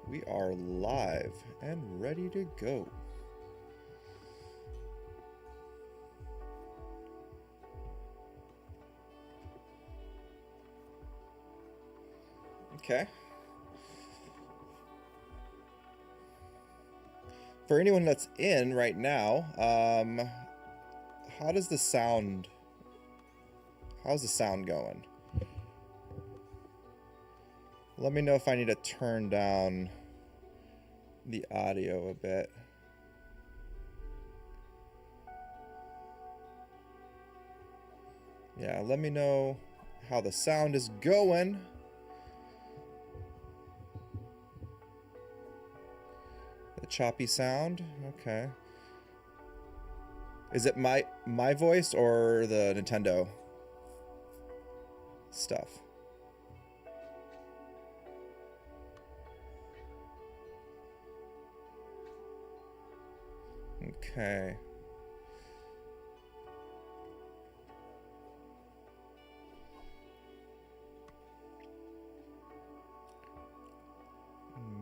We are live and ready to go. Okay. For anyone that's in right now, how's the sound going? Let me know if I need to turn down the audio a bit. Yeah, let me know how the sound is going. The choppy sound, okay. Is it my voice or the Nintendo stuff? Okay.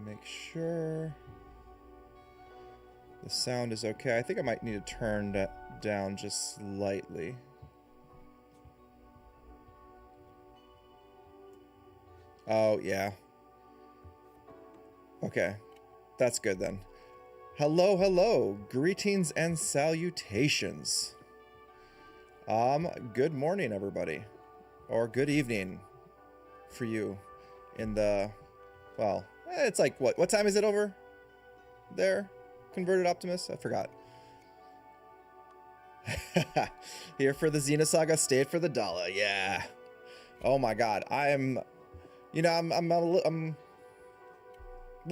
Make sure the sound is okay. I think I might need to turn that down just slightly. Oh, yeah. Okay. That's good then. Hello, hello. Greetings and salutations. Good morning, everybody. Or good evening for you in the, well, it's like, what time is it over there? Converted Optimist? I forgot. Here for the Xenosaga, stayed for the dollar. Yeah. Oh my God. I'm we'll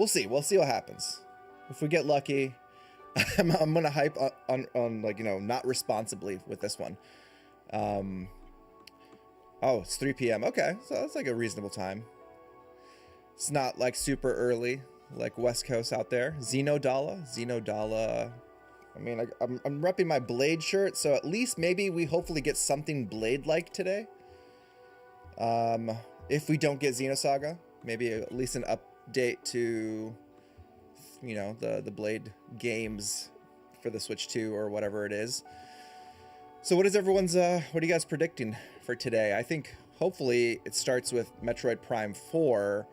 see. We'll see what happens. If we get lucky, I'm gonna hype on like, not responsibly with this one. Oh, it's 3 p.m. Okay, so that's like a reasonable time. It's not like super early, like West Coast out there. Xenodala. I mean, I'm repping my Blade shirt, so at least maybe we hopefully get something Blade-like today. If we don't get Xenosaga, maybe at least an update to, the Blade games for the Switch 2 or whatever it is. So what is everyone's, what are you guys predicting for today? I think hopefully it starts with Metroid Prime 4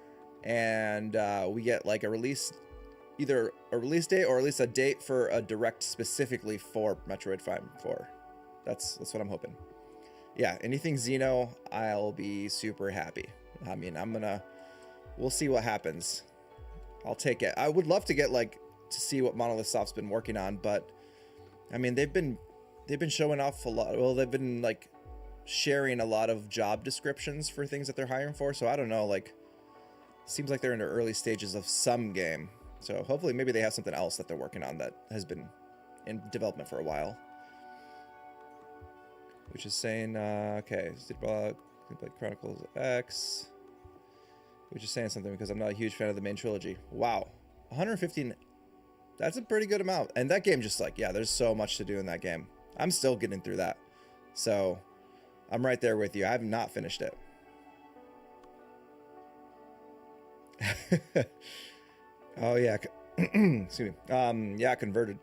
and we get like a release, either a release date or at least a date for a direct specifically for Metroid Prime 4. That's what I'm hoping. Yeah, anything Xeno, I'll be super happy. I mean, we'll see what happens. I'll take it. I would love to get to see what Monolith Soft's been working on, but I mean, they've been showing off a lot. Well, they've been sharing a lot of job descriptions for things that they're hiring for. So I don't know, seems like they're in the early stages of some game. So hopefully maybe they have something else that they're working on that has been in development for a while. Which is saying, okay, Chronicles X. Which is saying something because I'm not a huge fan of the main trilogy. Wow, 115. That's a pretty good amount. And that game just there's so much to do in that game. I'm still getting through that. So I'm right there with you. I have not finished it. Oh yeah. Excuse me. Yeah, Converted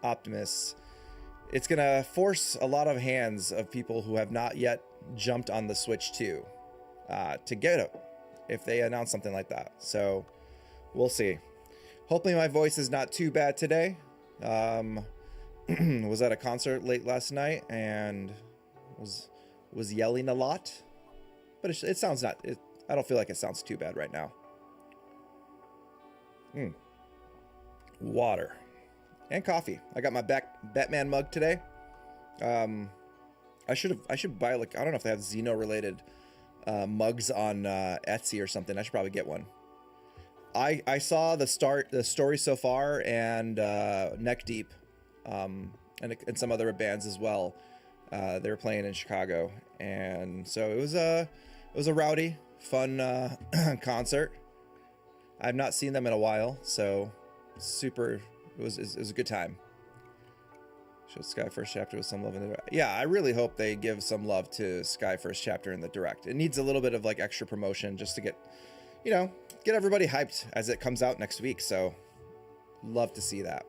Optimists. It's gonna force a lot of hands of people who have not yet jumped on the Switch 2 to get it if they announce something like that. So we'll see. Hopefully my voice is not too bad today. Was at a concert late last night and was yelling a lot, but it sounds not. I don't feel like it sounds too bad right now. Water and coffee. I got my Batman mug today. I should buy I don't know if they have Xeno related mugs on Etsy or something. I should probably get one. I saw the story so far and Neck Deep and some other bands as well. They were playing in Chicago, and so it was a rowdy, fun concert. I've not seen them in a while, so it was a good time. Show Sky First Chapter with some love in the direct. Yeah, I really hope they give some love to Sky First Chapter in the direct. It needs a little bit of extra promotion just to get, get everybody hyped as it comes out next week. So love to see that.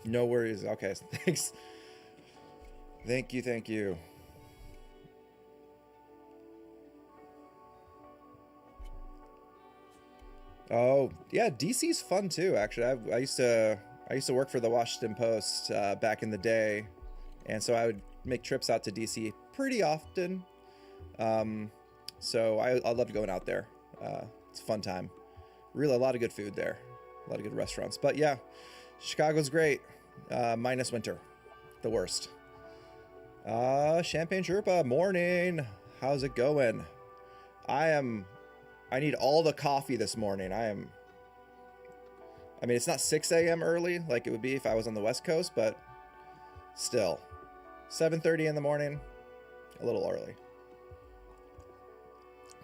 No worries. Okay, thanks. Thank you, thank you. Oh yeah, DC's fun too. Actually, I used to work for the Washington Post back in the day, and so I would make trips out to DC pretty often. So I loved going out there. It's a fun time. Really, a lot of good food there, a lot of good restaurants. But yeah, Chicago's great, minus winter, the worst. Champagne Sherpa, morning. How's it going? I need all the coffee this morning. I mean, it's not 6 a.m. early like it would be if I was on the West Coast, but still, 7:30 in the morning, a little early.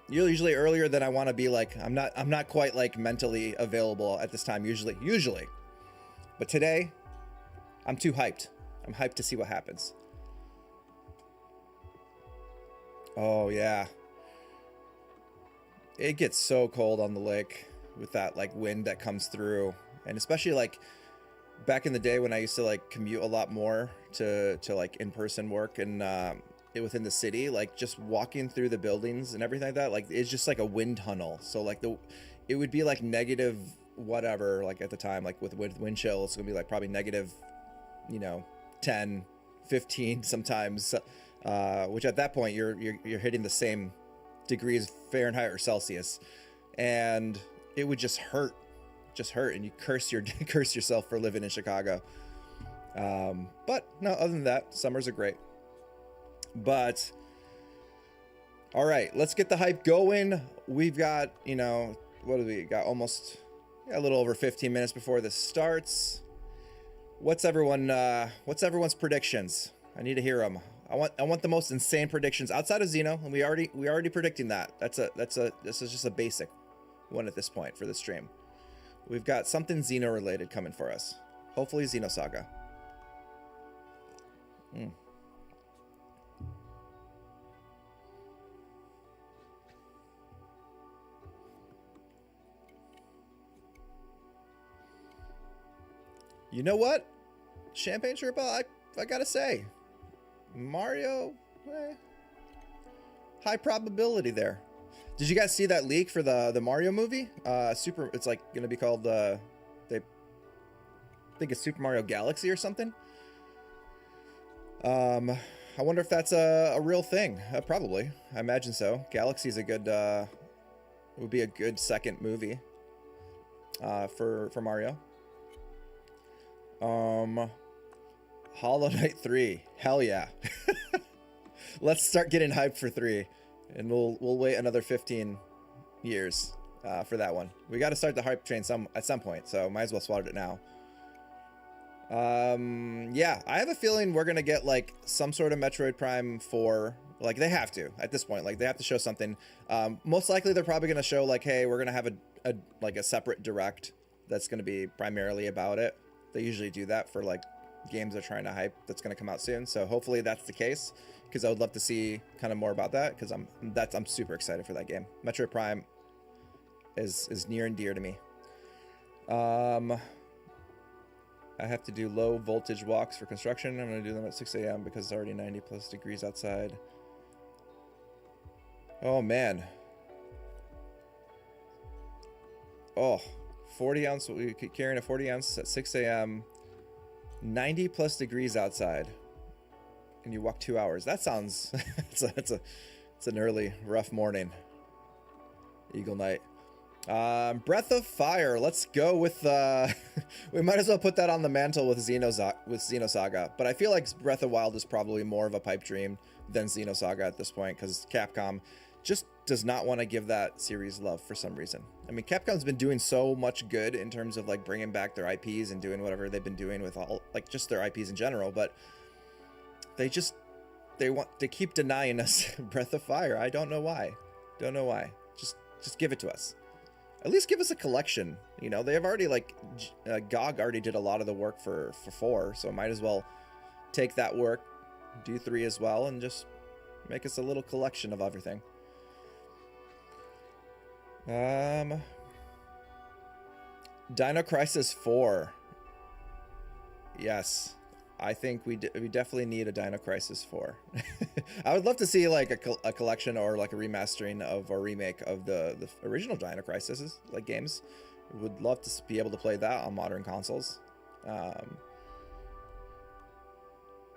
Usually earlier than I want to be. Like, I'm not quite like mentally available at this time usually. But today, I'm too hyped. I'm hyped to see what happens. Oh yeah. It gets so cold on the lake with that like wind that comes through, and especially like back in the day when I used to like commute a lot more to like in-person work and within the city, like just walking through the buildings and everything like that, like it's just like a wind tunnel. So like it would be like negative whatever, like at the time, like with wind chill, it's gonna be like probably negative, 10, 15 sometimes, which at that point you're hitting the same degrees Fahrenheit or Celsius, and it would just hurt, and you curse yourself for living in Chicago. But no, other than that, summers are great. But all right, let's get the hype going. We've got, what do we got? Almost a little over 15 minutes before this starts. What's everyone's predictions? I need to hear them. I want the most insane predictions outside of Xeno, and we already predicting that. This is just a basic one at this point for the stream. We've got something Xeno related coming for us. Hopefully Xenosaga. You know what? Champagne Sherpa, I gotta say, Mario, high probability there. Did you guys see that leak for the Mario movie? It's like gonna be called I think it's Super Mario Galaxy or something. I wonder if that's a real thing. Probably, I imagine so. Galaxy's a good would be a good second movie for Mario. Hollow Knight 3, hell yeah. Let's start getting hyped for 3, and we'll wait another 15 years for that one. We got to start the hype train at some point, so might as well start it now. Yeah, I have a feeling we're gonna get like some sort of Metroid Prime 4. Like, they have to at this point. Like, they have to show something. Most likely they're probably gonna show like, hey, we're gonna have a separate direct that's gonna be primarily about it. They usually do that for like games they're trying to hype that's going to come out soon. So hopefully that's the case, because I would love to see kind of more about that, because I'm super excited for that game. Metroid Prime is near and dear to me. I have to do low voltage walks for construction. I'm going to do them at 6 a.m. because it's already 90 plus degrees outside. Oh man. Oh, 40 ounce, we could carrying a 40 ounce at 6 a.m. 90 plus degrees outside, and you walk 2 hours. That sounds it's an early rough morning. Eagle Knight. Breath of Fire, let's go with we might as well put that on the mantle with Xenosaga, but I feel like Breath of Wild is probably more of a pipe dream than Xenosaga at this point, because Capcom just does not want to give that series love for some reason. I mean, Capcom's been doing so much good in terms of like bringing back their IPs and doing whatever they've been doing with all, like, just their IPs in general, but they keep denying us Breath of Fire. I don't know why. Just give it to us. At least give us a collection. They have already, like, GOG already did a lot of the work for 4, so might as well take that work, do 3 as well, and just make us a little collection of everything. Um, Dino Crisis 4. Yes. I think we definitely need a Dino Crisis 4. I would love to see like a collection or like a remastering of or remake of the original Dino Crisis like games. Would love to be able to play that on modern consoles.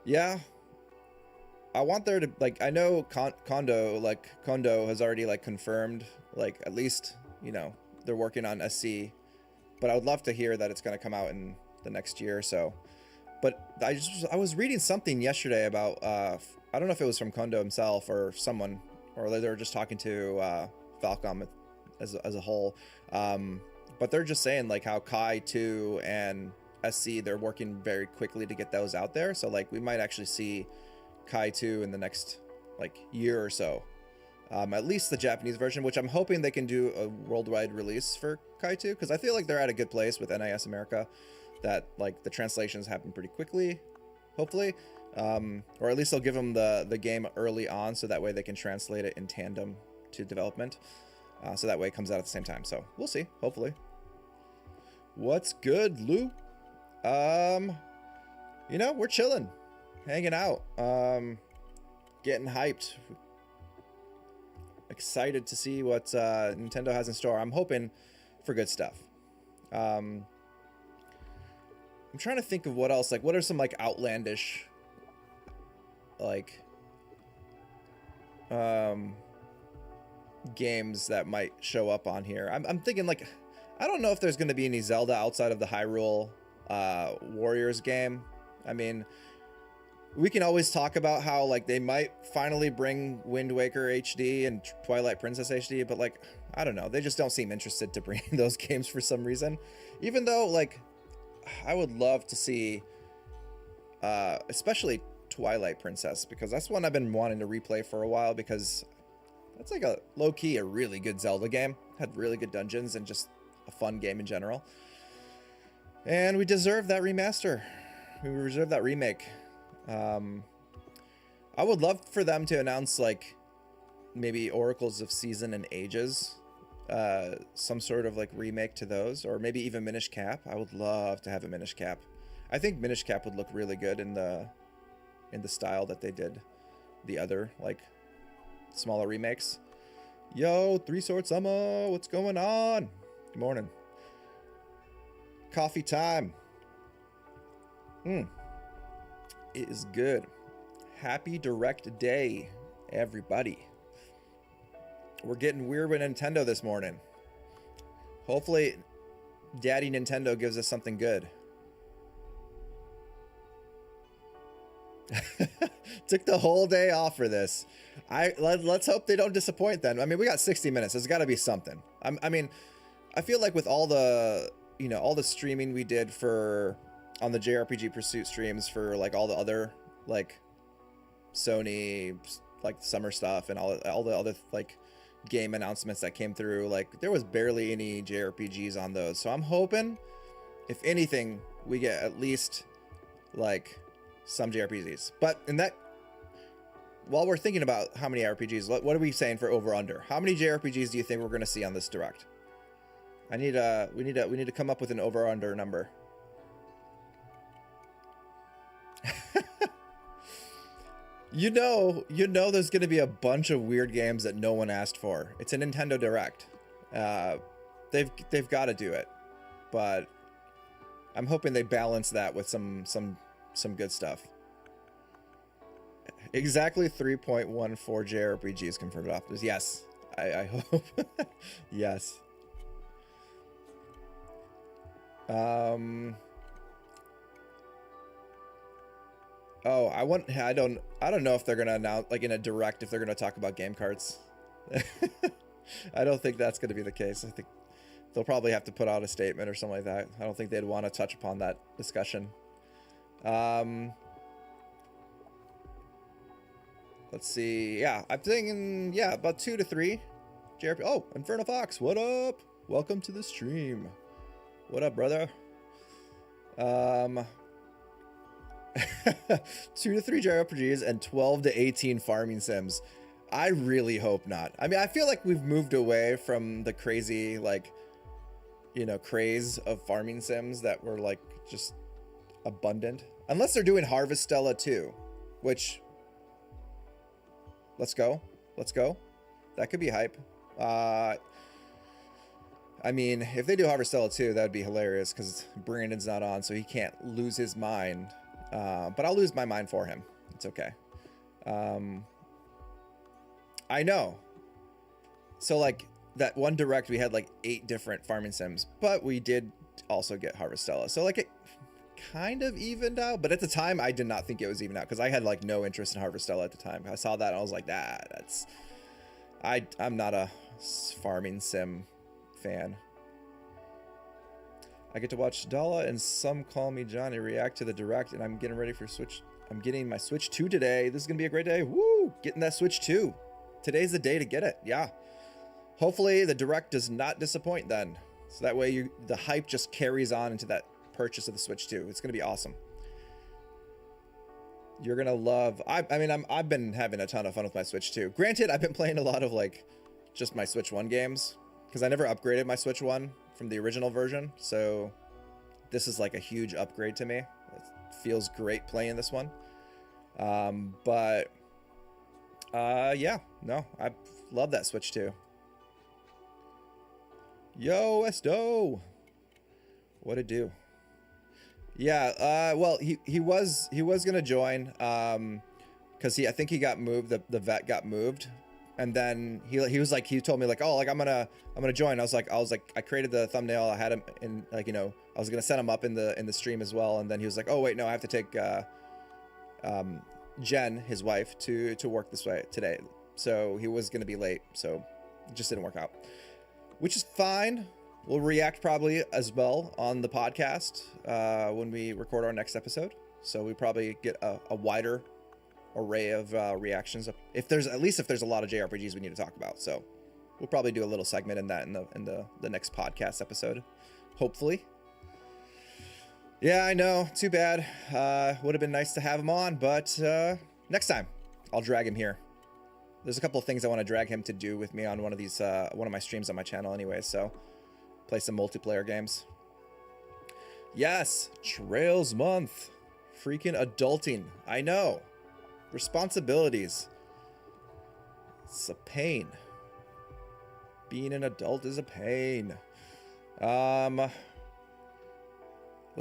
Yeah, I want there to like I know Kondo has already like confirmed like at least they're working on SC, but I would love to hear that it's going to come out in the next year or so. But I was reading something yesterday about I don't know if it was from Kondo himself or someone, or they were just talking to Falcom as a whole. But they're just saying like how Kai 2 and SC, they're working very quickly to get those out there. So like we might actually see Kai 2 in the next like year or so. At least the Japanese version, which I'm hoping they can do a worldwide release for Kai 2, because I feel like they're at a good place with NIS America, that like the translations happen pretty quickly, hopefully, or at least they'll give them the game early on, so that way they can translate it in tandem to development, so that way it comes out at the same time. So we'll see, hopefully. What's good, Lou? We're chilling, hanging out, getting hyped, excited to see what Nintendo has in store. I'm hoping for good stuff. I'm trying to think of what else, like what are some like outlandish like games that might show up on here. I'm thinking like I don't know if there's going to be any Zelda outside of the Hyrule Warriors game. I mean, we can always talk about how like they might finally bring Wind Waker HD and Twilight Princess HD, but like I don't know, they just don't seem interested to bring those games for some reason, even though like I would love to see especially Twilight Princess, because that's one I've been wanting to replay for a while, because that's like a low-key a really good Zelda game, had really good dungeons and just a fun game in general, and we deserve that remaster, we reserve that remake. I would love for them to announce like maybe Oracles of Season and Ages, some sort of like remake to those, or maybe even Minish Cap. I would love to have a Minish Cap. I think Minish Cap would look really good in the style that they did the other like smaller remakes. Yo, Three Sword Summer, what's going on? Good morning. Coffee time. It is good. Happy Direct Day, everybody. We're getting weird with Nintendo this morning. Hopefully, Daddy Nintendo gives us something good. Took the whole day off for this. Let's hope they don't disappoint then. I mean, we got 60 minutes. There's got to be something. I mean, I feel like with all the, all the streaming we did on the JRPG Pursuit streams for like all the other like Sony like summer stuff and all the other like game announcements that came through, like there was barely any JRPGs on those. So I'm hoping, if anything, we get at least like some JRPGs. But in that, while we're thinking about how many RPGs, what are we saying for over under? How many JRPGs do you think we're going to see on this direct? We need to come up with an over under number. You know there's going to be a bunch of weird games that no one asked for. It's a Nintendo Direct. They've got to do it. But I'm hoping they balance that with some good stuff. Exactly 3.14 JRPGs confirmed off this. Yes. I hope. Yes. Oh, I don't know if they're gonna announce like in a direct if they're gonna talk about game carts. I don't think that's gonna be the case. I think they'll probably have to put out a statement or something like that. I don't think they'd want to touch upon that discussion. Let's see. Yeah, I'm thinking about 2 to 3 JRPG. Oh, Inferno Fox, what up? Welcome to the stream. What up, brother? 2 to 3 JRPGs and 12 to 18 farming sims. I really hope not. I mean, I feel like we've moved away from the crazy, like, you know, craze of farming sims that were like just abundant. Unless they're doing Harvestella too, which, let's go. Let's go. That could be hype. I mean, if they do Harvestella too, that'd be hilarious because Brandon's not on, so he can't lose his mind. But I'll lose my mind for him. It's okay. I know. So like that one direct, we had like 8 different farming sims, but we did also get Harvestella. So like it kind of evened out, but at the time I did not think it was even out because I had like no interest in Harvestella at the time. I saw that and I was like, that's I'm not a farming sim fan. I get to watch Dala and Some Call Me Johnny react to the direct, and I'm getting ready for Switch. I'm getting my Switch 2 today. This is gonna be a great day. Woo! Getting that Switch 2. Today's the day to get it. Yeah. Hopefully the direct does not disappoint then. So that way the hype just carries on into that purchase of the Switch 2. It's gonna be awesome. You're gonna love. I've been having a ton of fun with my Switch 2. Granted, I've been playing a lot of like just my Switch 1 games because I never upgraded my Switch 1 from the original version. So this is like a huge upgrade to me. It feels great playing this one. Yeah, no, I love that Switch 2. Yo, Esto. What'd it do? Yeah, well, he was gonna join, because I think he got moved. The vet got moved, and then he was like, he told me like, oh, like I'm gonna join. I was like, I created the thumbnail. I had him in, like, you know, I was gonna set him up in the stream as well, and then he was like, oh wait, no, I have to take Jen, his wife, to work this way today, so he was gonna be late, so it just didn't work out, which is fine. We'll react probably as well on the podcast when we record our next episode. So we probably get a wider array of reactions. If there's a lot of JRPGs we need to talk about. So we'll probably do a little segment in that in the next podcast episode, hopefully. Yeah, I know. Too bad. Would have been nice to have him on, but next time I'll drag him here. There's a couple of things I want to drag him to do with me on one of my streams on my channel anyway. So. Play some multiplayer games. Yes, Trails Month. Freaking adulting. I know. Responsibilities. It's a pain. Being an adult is a pain. Let's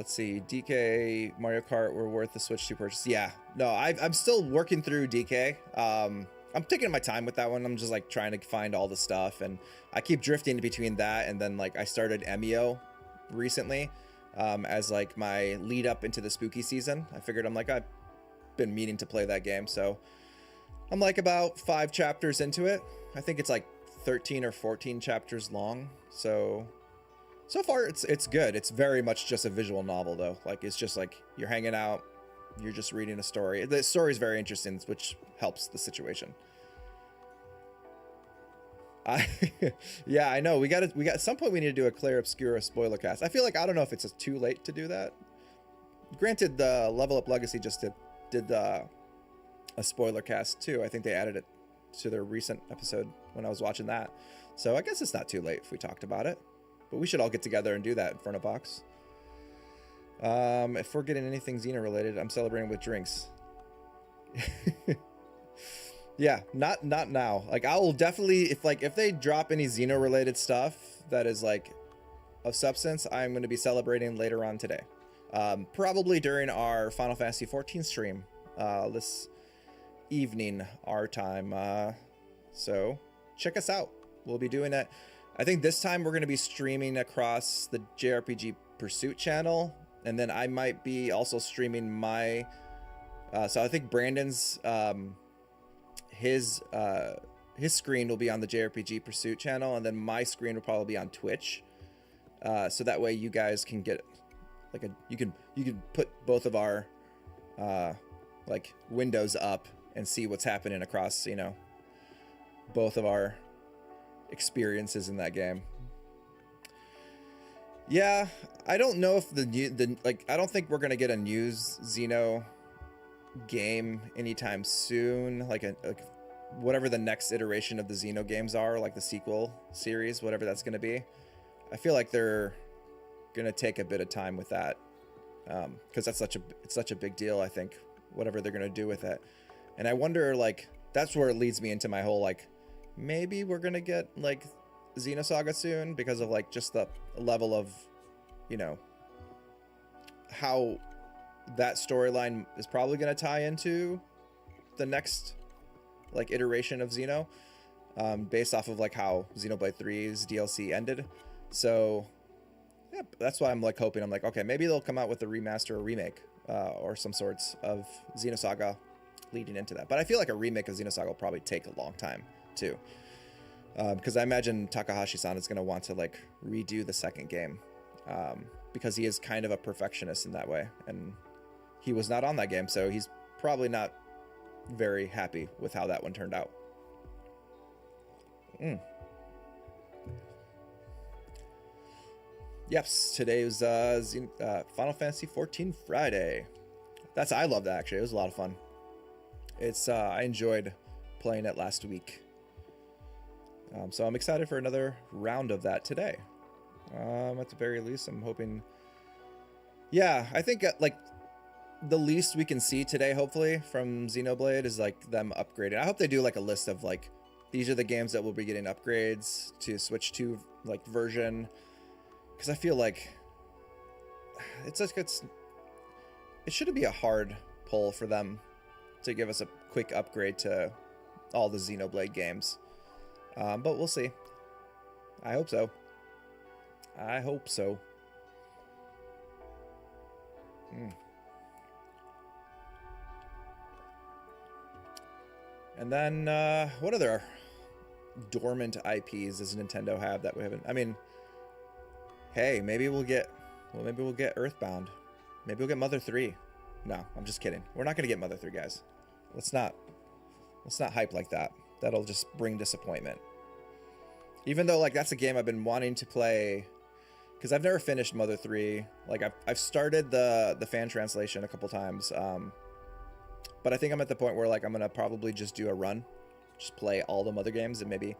see. DK, Mario Kart were worth the Switch 2 purchase. Yeah. No, I'm still working through DK. I'm taking my time with that one. I'm just like trying to find all the stuff, and I keep drifting between that and then like I started Emio recently as like my lead up into the spooky season. I figured I've been meaning to play that game, so I'm like about 5 chapters into it. I think it's like 13 or 14 chapters long. So far it's good. It's very much just a visual novel though. Like it's just like you're hanging out, you're just reading a story. The story is very interesting, which helps the situation. Yeah, I know. We got at some point we need to do a Claire Obscura spoiler cast. I feel like I don't know if it's too late to do that. Granted, the Level Up Legacy just did a spoiler cast too. I think they added it to their recent episode when I was watching that. So I guess it's not too late if we talked about it. But we should all get together and do that in front of Box. If we're getting anything Xena related, I'm celebrating with drinks. Yeah, not now. Like I will definitely, if they drop any Xeno related stuff that is like of substance, I'm going to be celebrating later on today. Probably during our Final Fantasy 14 stream this evening our time. So check us out. We'll be doing that. I think this time we're going to be streaming across the JRPG Pursuit channel, and then I might be also streaming my so I think Brandon's his screen will be on the JRPG Pursuit channel, and then my screen will probably be on Twitch. So that way you guys can get like you can put both of our like windows up and see what's happening across, you know, both of our experiences in that game. Yeah, I don't know if I don't think we're gonna get a new Xeno game anytime soon, like whatever the next iteration of the Xeno games are, like the sequel series, whatever that's going to be. I feel like they're going to take a bit of time with that, because it's such a big deal, I think, whatever they're going to do with it. And I wonder, like, that's where it leads me into my whole, like, maybe we're going to get, like, Xenosaga soon, because of, like, just the level of, you know, how that storyline is probably going to tie into the next, like, iteration of Xeno, based off of, like, how Xenoblade 3's DLC ended. So yeah, that's why I'm, like, hoping, I'm like, okay, maybe they'll come out with a remaster or remake, or some sorts of Xenosaga leading into that. But I feel like a remake of Xenosaga will probably take a long time too, because I imagine Takahashi-san is going to want to, like, redo the second game, because he is kind of a perfectionist in that way, and he was not on that game, so he's probably not very happy with how that one turned out. Yes, today was Final Fantasy 14 Friday. I love that, actually. It was a lot of fun. I enjoyed playing it last week. So I'm excited for another round of that today. At the very least, I'm hoping... Yeah, I think, like, the least we can see today, hopefully, from Xenoblade is, like, them upgrading. I hope they do, like, a list of, like, these are the games that will be getting upgrades to Switch 2, like, version. Because I feel like it shouldn't be a hard pull for them to give us a quick upgrade to all the Xenoblade games. But we'll see. I hope so. I hope so. And then, what other dormant IPs does Nintendo have that we haven't? I mean, hey, maybe we'll get Earthbound. Maybe we'll get Mother 3. No, I'm just kidding. We're not gonna get Mother 3, guys. Let's not hype like that. That'll just bring disappointment. Even though, like, that's a game I've been wanting to play, because I've never finished Mother 3. Like, I've started the fan translation a couple times, but I think I'm at the point where, like, I'm gonna probably just do a run, just play all the Mother games, and maybe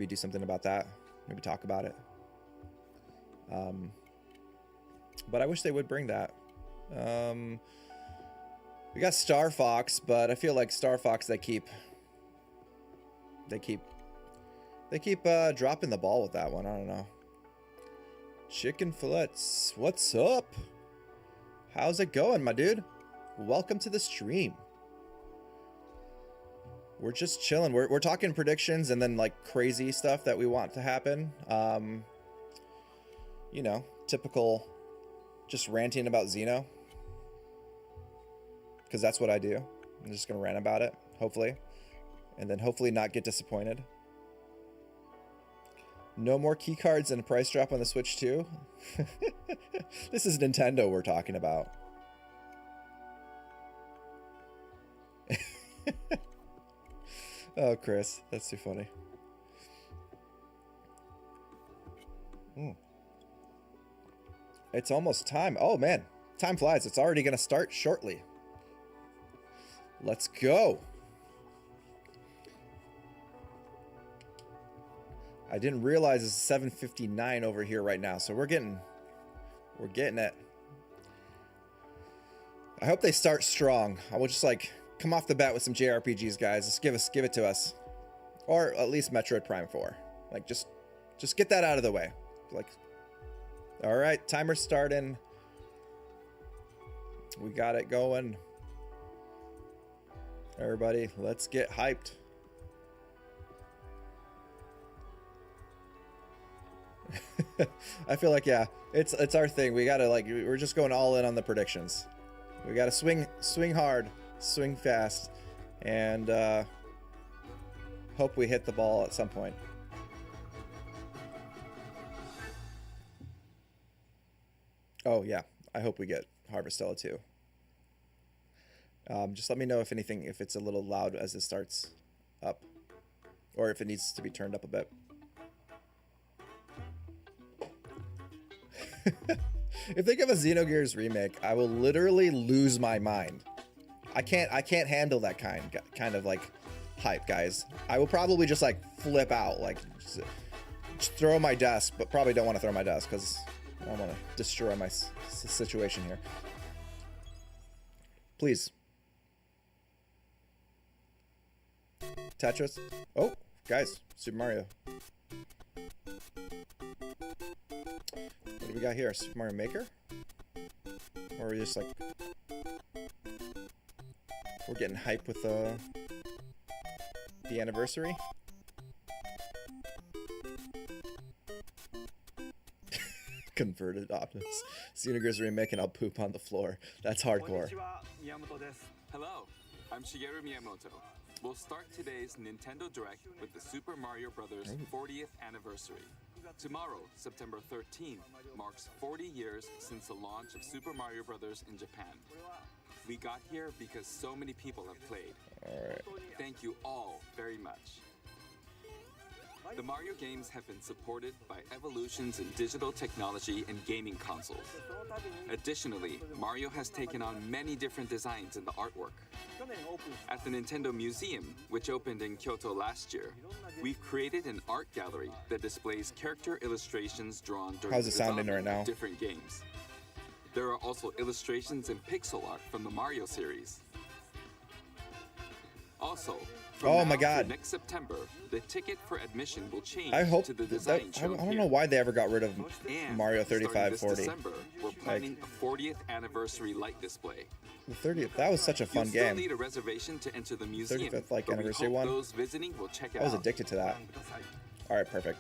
do something about that. Maybe talk about it. But I wish they would bring that. We got Star Fox, but I feel like Star Fox, they keep dropping the ball with that one. I don't know. Chicken Fillets, what's up? How's it going, my dude? Welcome to the stream. We're just chilling. We're talking predictions and then, like, crazy stuff that we want to happen. You know, typical just ranting about Xeno, because that's what I do. I'm just gonna rant about it, hopefully, and then hopefully not get disappointed. No more key cards and a price drop on the Switch 2. This is Nintendo we're talking about. Oh, Chris, that's too funny. It's almost time. Oh, man. Time flies. It's already going to start shortly. Let's go. I didn't realize it's 7:59 over here right now, so we're getting it. I hope they start strong. I will just, like, come off the bat with some JRPGs, guys. Just give it to us. Or at least Metroid Prime 4. Like, just get that out of the way. Like, all right, timer's starting. We got it going. Everybody, let's get hyped. I feel like, yeah, it's our thing. We gotta, like, we're just going all in on the predictions. We gotta swing hard, swing fast, and hope we hit the ball at some point. Oh yeah, I hope we get Harvestella too. Just let me know if it's a little loud as it starts up, or if it needs to be turned up a bit. If they give a Xenogears remake, I will literally lose my mind. I can't handle that kind of, like, hype, guys. I will probably just like flip out, like just throw my desk, but probably don't want to throw my desk because I don't want to destroy my situation here. Please. Tetris. Oh, guys, Super Mario. What do we got here? Super Mario Maker? Or are we just like... We're getting hype with the anniversary? Converted Optimus. Xenosaga remake and I'll poop on the floor. That's hardcore. Hello, I'm Shigeru Miyamoto. We'll start today's Nintendo Direct with the Super Mario Bros. 40th anniversary. Tomorrow, September 13th, marks 40 years since the launch of Super Mario Bros. In Japan. We got here because so many people have played. Alright. Thank you all very much. The Mario games have been supported by evolutions in digital technology and gaming consoles. Additionally, Mario has taken on many different designs in the artwork. At the Nintendo Museum, which opened in Kyoto last year, we've created an art gallery that displays character illustrations drawn during the development of different games. There are also illustrations and pixel art from the Mario series. Also, from next September, the ticket for admission will change to the design shown I don't know why they ever got rid of Mario 35, 40. December, we're planning a 40th anniversary light display. The 30th, that was such a fun game. You'll still need a reservation to enter the museum. 35th like anniversary one. Those visiting will check it I was out. addicted to that. All right, perfect.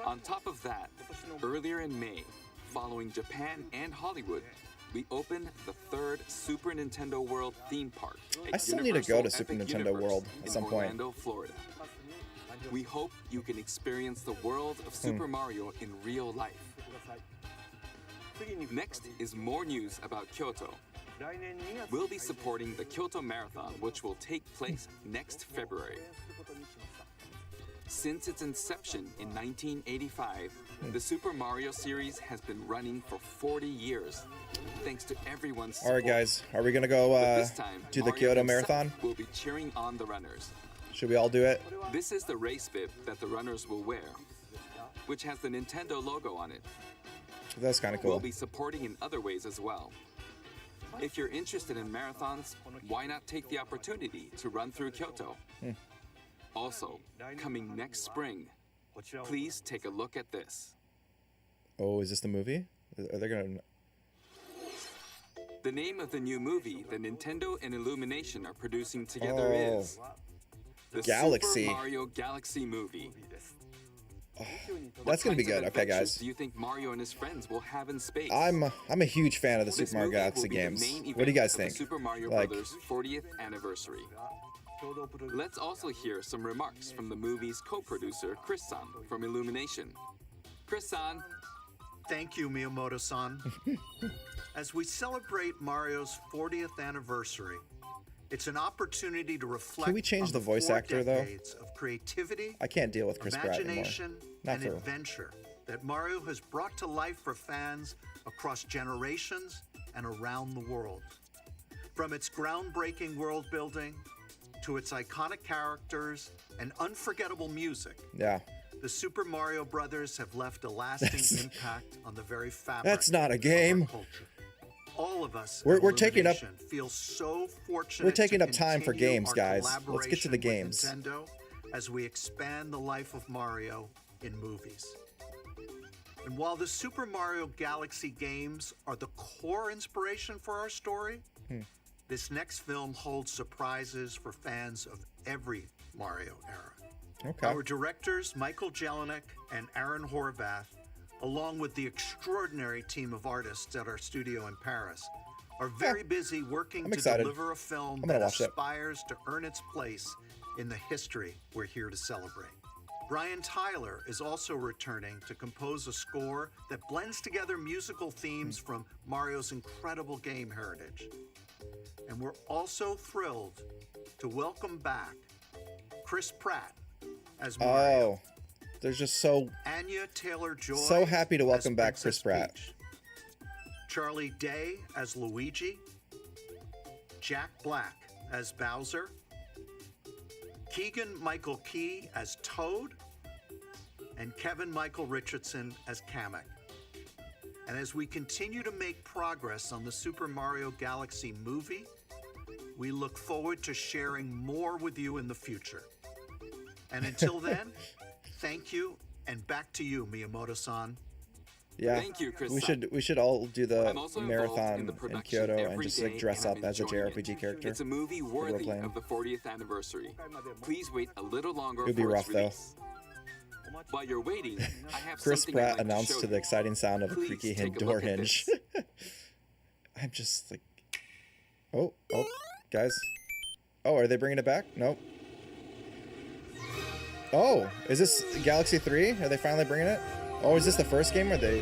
On top of that, earlier in May, following Japan and Hollywood, we opened the third Super Nintendo World theme park. I still need to go to Super Nintendo World at some point. Orlando, Florida. We hope you can experience the world of Super Mario in real life. Next is more news about Kyoto. We'll be supporting the Kyoto Marathon, which will take place next February. Since its inception in 1985, the Super Mario series has been running for 40 years, thanks to everyone's support. All right, guys, are we gonna go do the Kyoto Marathon? We'll be cheering on the runners. Should we all do it? This is the race bib that the runners will wear, which has the Nintendo logo on it. That's kind of cool. We'll be supporting in other ways as well. If you're interested in marathons, why not take the opportunity to run through Kyoto? Also, coming next spring, please take a look at this. Oh, is this the movie? Are they gonna... The name of the new movie that Nintendo and Illumination are producing together is the Galaxy. Super Mario Galaxy movie. That's gonna be good. Okay, guys. Do you think Mario and his friends will have in space? I'm a huge fan of the Super Mario Galaxy games. What do you guys think? Super Mario Bros. 40th anniversary. Let's also hear some remarks from the movie's co-producer, Chris-san, from Illumination. Chris-san. Thank you, Miyamoto-san. As we celebrate Mario's 40th anniversary, it's an opportunity to reflect Can we change the voice actor, though? Of creativity, I can't deal with Chris Pratt anymore. imagination, and adventure that Mario has brought to life for fans across generations and around the world. From its groundbreaking world building to its iconic characters and unforgettable music, the Super Mario Brothers have left a lasting impact on the very fabric That's not a game. of our culture. All of us we're taking up feel so fortunate we're taking to up time for continue games, our guys. Let's get to the collaboration games. with Nintendo as we expand the life of Mario in movies. And while the Super Mario Galaxy games are the core inspiration for our story, this next film holds surprises for fans of every Mario era. Okay. Our directors, Michael Jelinek and Aaron Horvath, along with the extraordinary team of artists at our studio in Paris, are very busy working to deliver a film that aspires to earn its place in the history we're here to celebrate. Brian Tyler is also returning to compose a score that blends together musical themes from Mario's incredible game heritage. And we're also thrilled to welcome back Chris Pratt as Mario. They're just so Anya Taylor-Joy so happy to welcome back Chris Pratt. Peach. Charlie Day as Luigi, Jack Black as Bowser, Keegan-Michael Key as Toad, and Kevin-Michael Richardson as Kamek. And as we continue to make progress on the Super Mario Galaxy movie, we look forward to sharing more with you in the future. And until then, thank you, and back to you, Miyamoto-san. Yeah, thank you, Chris. we should all do the marathon in Kyoto and just like dress up as a JRPG character. It's a movie worthy of the 40th anniversary. Please wait a little longer. It'd be rough though. While you're waiting, I have Chris something Pratt I'd like announced to the exciting sound of a creaky door hinge. I'm just like, oh, guys. Oh, are they bringing it back? Nope. Oh, is this Galaxy 3? Are they finally bringing it? Oh, is this the first game or did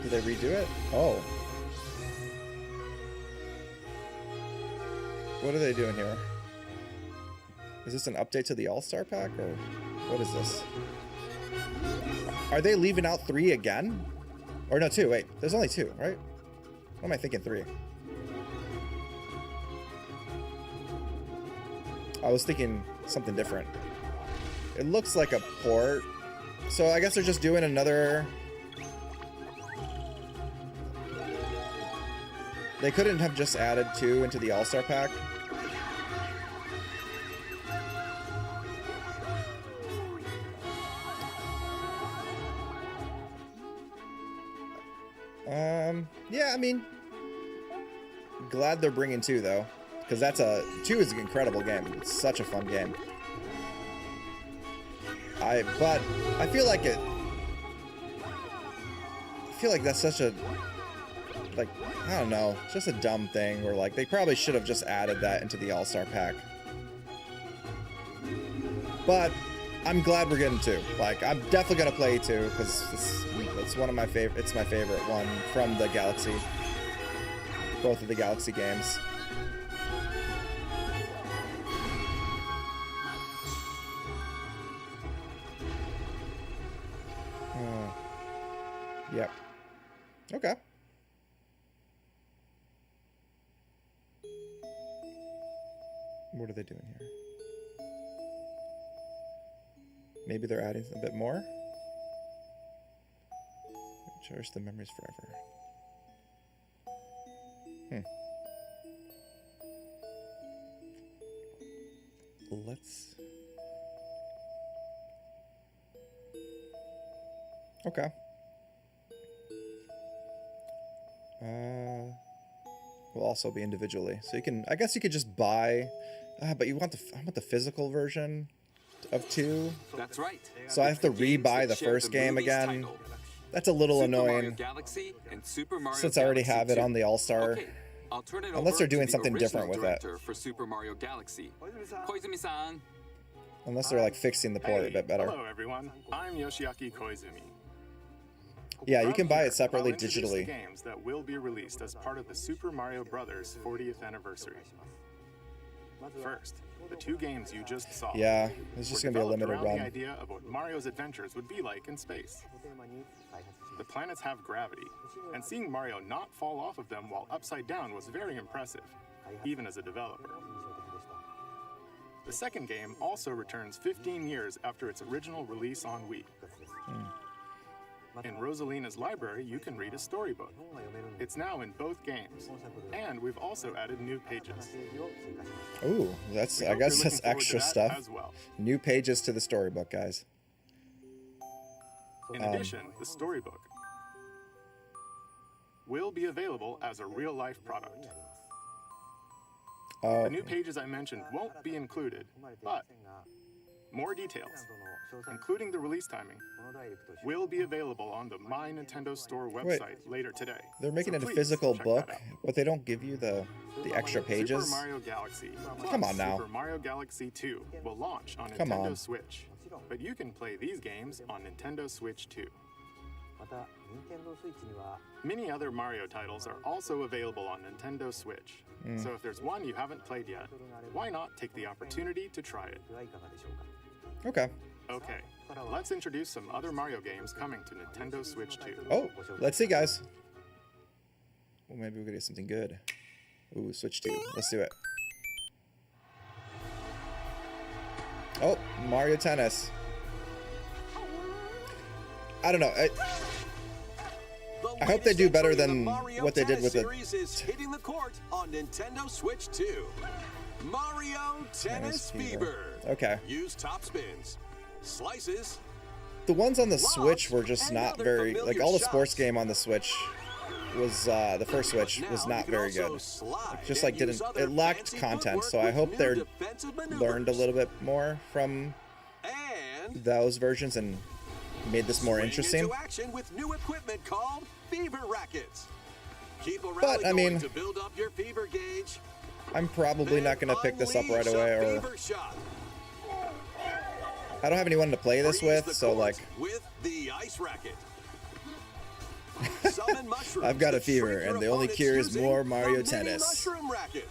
they redo it? Oh. What are they doing here? Is this an update to the All-Star Pack or what is this? Are they leaving out 3 again? Or no, 2, wait. There's only 2, right? What am I thinking 3? I was thinking something different. It looks like a port. So I guess they're just doing another... They couldn't have just added 2 into the All-Star Pack. Yeah, I mean, glad they're bringing 2 though, because 2 is an incredible game. It's such a fun game. But I feel like that's such a, like, I don't know, it's just a dumb thing where like they probably should have just added that into the All-Star Pack. But I'm glad we're getting 2. Like, I'm definitely gonna play 2 because it's one of my favorite. It's my favorite one from the Galaxy. Both of the Galaxy games. Yep. Okay. What are they doing here? Maybe they're adding a bit more. Cherish the memories forever. Let's... Okay. Will also be individually. So you can... I guess you could just buy... but I want the physical version of 2. That's right. So I have to re-buy the first game again. That's a little annoying. Since I already have it on the All-Star. Okay, I'll turn it Unless they're doing the something different with it. For Super Mario Galaxy. Koizumi-san. Unless they're like fixing the port a bit better. Hello everyone, I'm Yoshiaki Koizumi. Yeah, you can buy it separately I'll introduce digitally. The games that will be released as part of the Super Mario Bros. 40th anniversary. First, the 2 games you just saw. Yeah, it's just gonna be a limited run. The idea of what Mario's adventures would be like in space. The planets have gravity, and seeing Mario not fall off of them while upside down was very impressive, even as a developer. The second game also returns 15 years after its original release on Wii. In Rosalina's library, you can read a storybook. It's now in both games, and we've also added new pages. Ooh, I guess that's extra stuff. As well. New pages to the storybook, guys. In addition, the storybook will be available as a real-life product. The new pages I mentioned won't be included, but more details, including the release timing, will be available on the My Nintendo Store website later today. They're making it a please physical check book, that out. but they don't give you the extra pages. Super Mario Galaxy. Come on now. Super Mario Galaxy 2 will launch on Come Nintendo on. Switch, but you can play these games on Nintendo Switch too. Many other Mario titles are also available on Nintendo Switch, so if there's one you haven't played yet, why not take the opportunity to try it? Okay. Okay, let's introduce some other Mario games coming to Nintendo Switch 2. Oh, let's see, guys. Well, maybe we could get something good. Ooh, Switch 2. Let's do it. Oh, Mario Tennis. I don't know. I hope they do better than what they did with it. Is hitting the court on Nintendo Switch 2. Mario Tennis Fever. Okay. Use top spins, slices. The ones on the Switch were just not very, like all the sports game on the Switch was, the first Switch was not very good. It just like didn't, it lacked content, so I hope they're learned a little bit more from those versions and made this more interesting. Into action with new equipment called Fever Rackets. Keep a rally But I mean, going to build up your fever gauge. I'm probably not going to pick this up right away, or I don't have anyone to play this with, so like with the ice racket. I've got a fever, and the only cure is more Mario Tennis. Mushroom racket.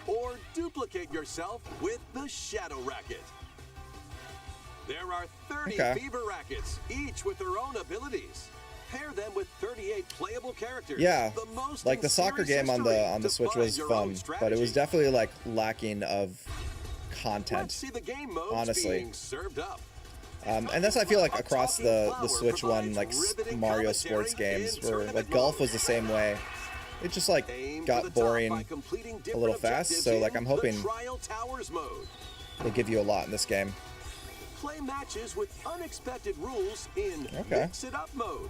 Or duplicate yourself with the Shadow Racket. There are 30 fever rackets, each with their own abilities. Pair them with 38 playable characters. Yeah, like the soccer game on the Switch was fun, but it was definitely like lacking of content, honestly. And that's I feel like across the Switch one, like Mario sports games, where like golf was the same way. It just like got boring a little fast, so like I'm hoping they give you a lot in this game. Play matches with unexpected rules in Mix It Up mode.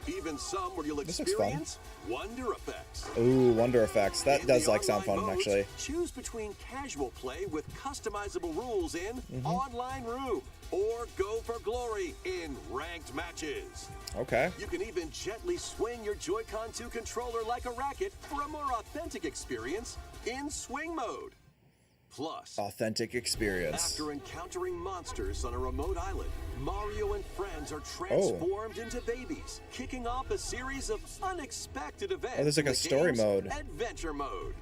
Even some where you'll experience wonder effects. Ooh, wonder effects. That does like sound fun, actually. Choose between casual play with customizable rules in Online Room or Go for Glory in ranked matches. Okay. You can even gently swing your Joy-Con 2 controller like a racket for a more authentic experience in Swing mode. Plus, authentic experience. After encountering monsters on a remote island, Mario and friends are transformed into babies, kicking off a series of unexpected events. Oh, there's like a story mode. Adventure mode.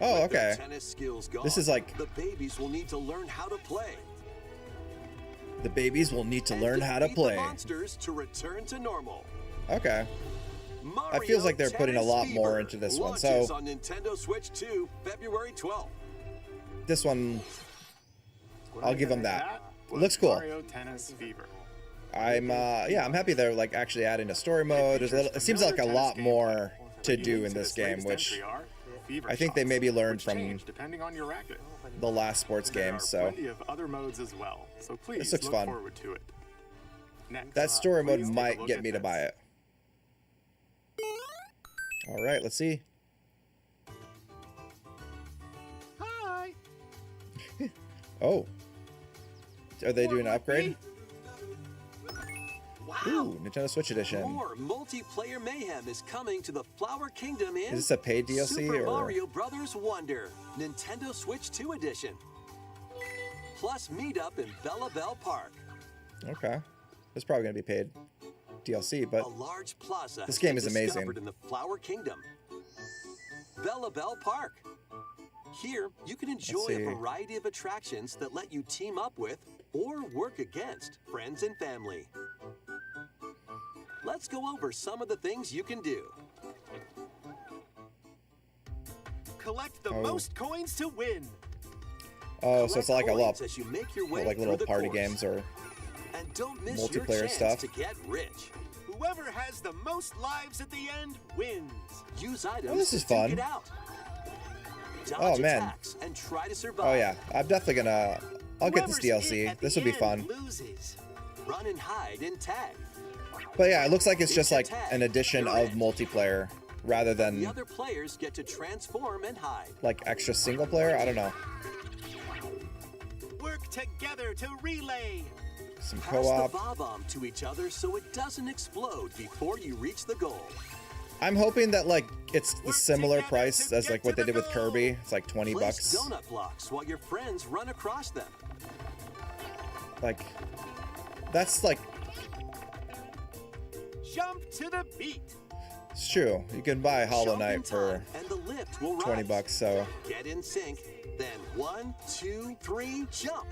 Oh, okay. Tennis skills gone, this is like the babies will need to learn how to play. The babies will need to learn how to play. The monsters to return to normal. Okay. It feels like they're putting a lot more into this one. So on Nintendo Switch 2, February 12th. This one, I'll give them that. It looks cool. Mario Tennis Fever. I'm happy they're like actually adding a story mode. It seems like a lot more to do in this game, which I think they maybe learned from the last sports game. So plenty of other modes as well. So please this looks look fun. forward to it. Next, that story mode might get me to buy it. All right, let's see. Oh. Are they doing an upgrade? Wow. Ooh, Nintendo Switch Edition. More multiplayer mayhem is coming to the Flower Kingdom in Is this a paid DLC Super or Mario Brothers Wonder, Nintendo Switch 2 Edition. Plus meetup in Bella Bell Park. Okay. It's probably going to be paid DLC, but a large plaza this game is amazing. In the Flower Kingdom. Bella Bell Park. Here, you can enjoy a variety of attractions that let you team up with or work against friends and family. Let's go over some of the things you can do. Collect the most coins to win. Oh, so it's like a lot, as you make your way like little party games or and don't miss multiplayer your stuff. To get rich. Whoever has the most lives at the end wins. Use items. Oh, this is to fun. Get out. Oh man. And try to survive. Oh yeah, I'm definitely gonna. I'll get this DLC. This will be fun. Loses. Run and hide and tag. But yeah, it looks like it's just like an addition of multiplayer rather than the other players get to transform and hide. Like extra single player. I don't know. Work together to relay. Some Pass co-op. the bob-omb to each other so it doesn't explode before you reach the goal. I'm hoping that like it's the similar price as like what they did with Kirby. It's like 20 bucks. Donut blocks while your friends run across them. Like that's like jump to the beat. It's true. You can buy Hollow Knight for and the lift will 20 bucks, so get in sync. Then 1, 2, 3, jump.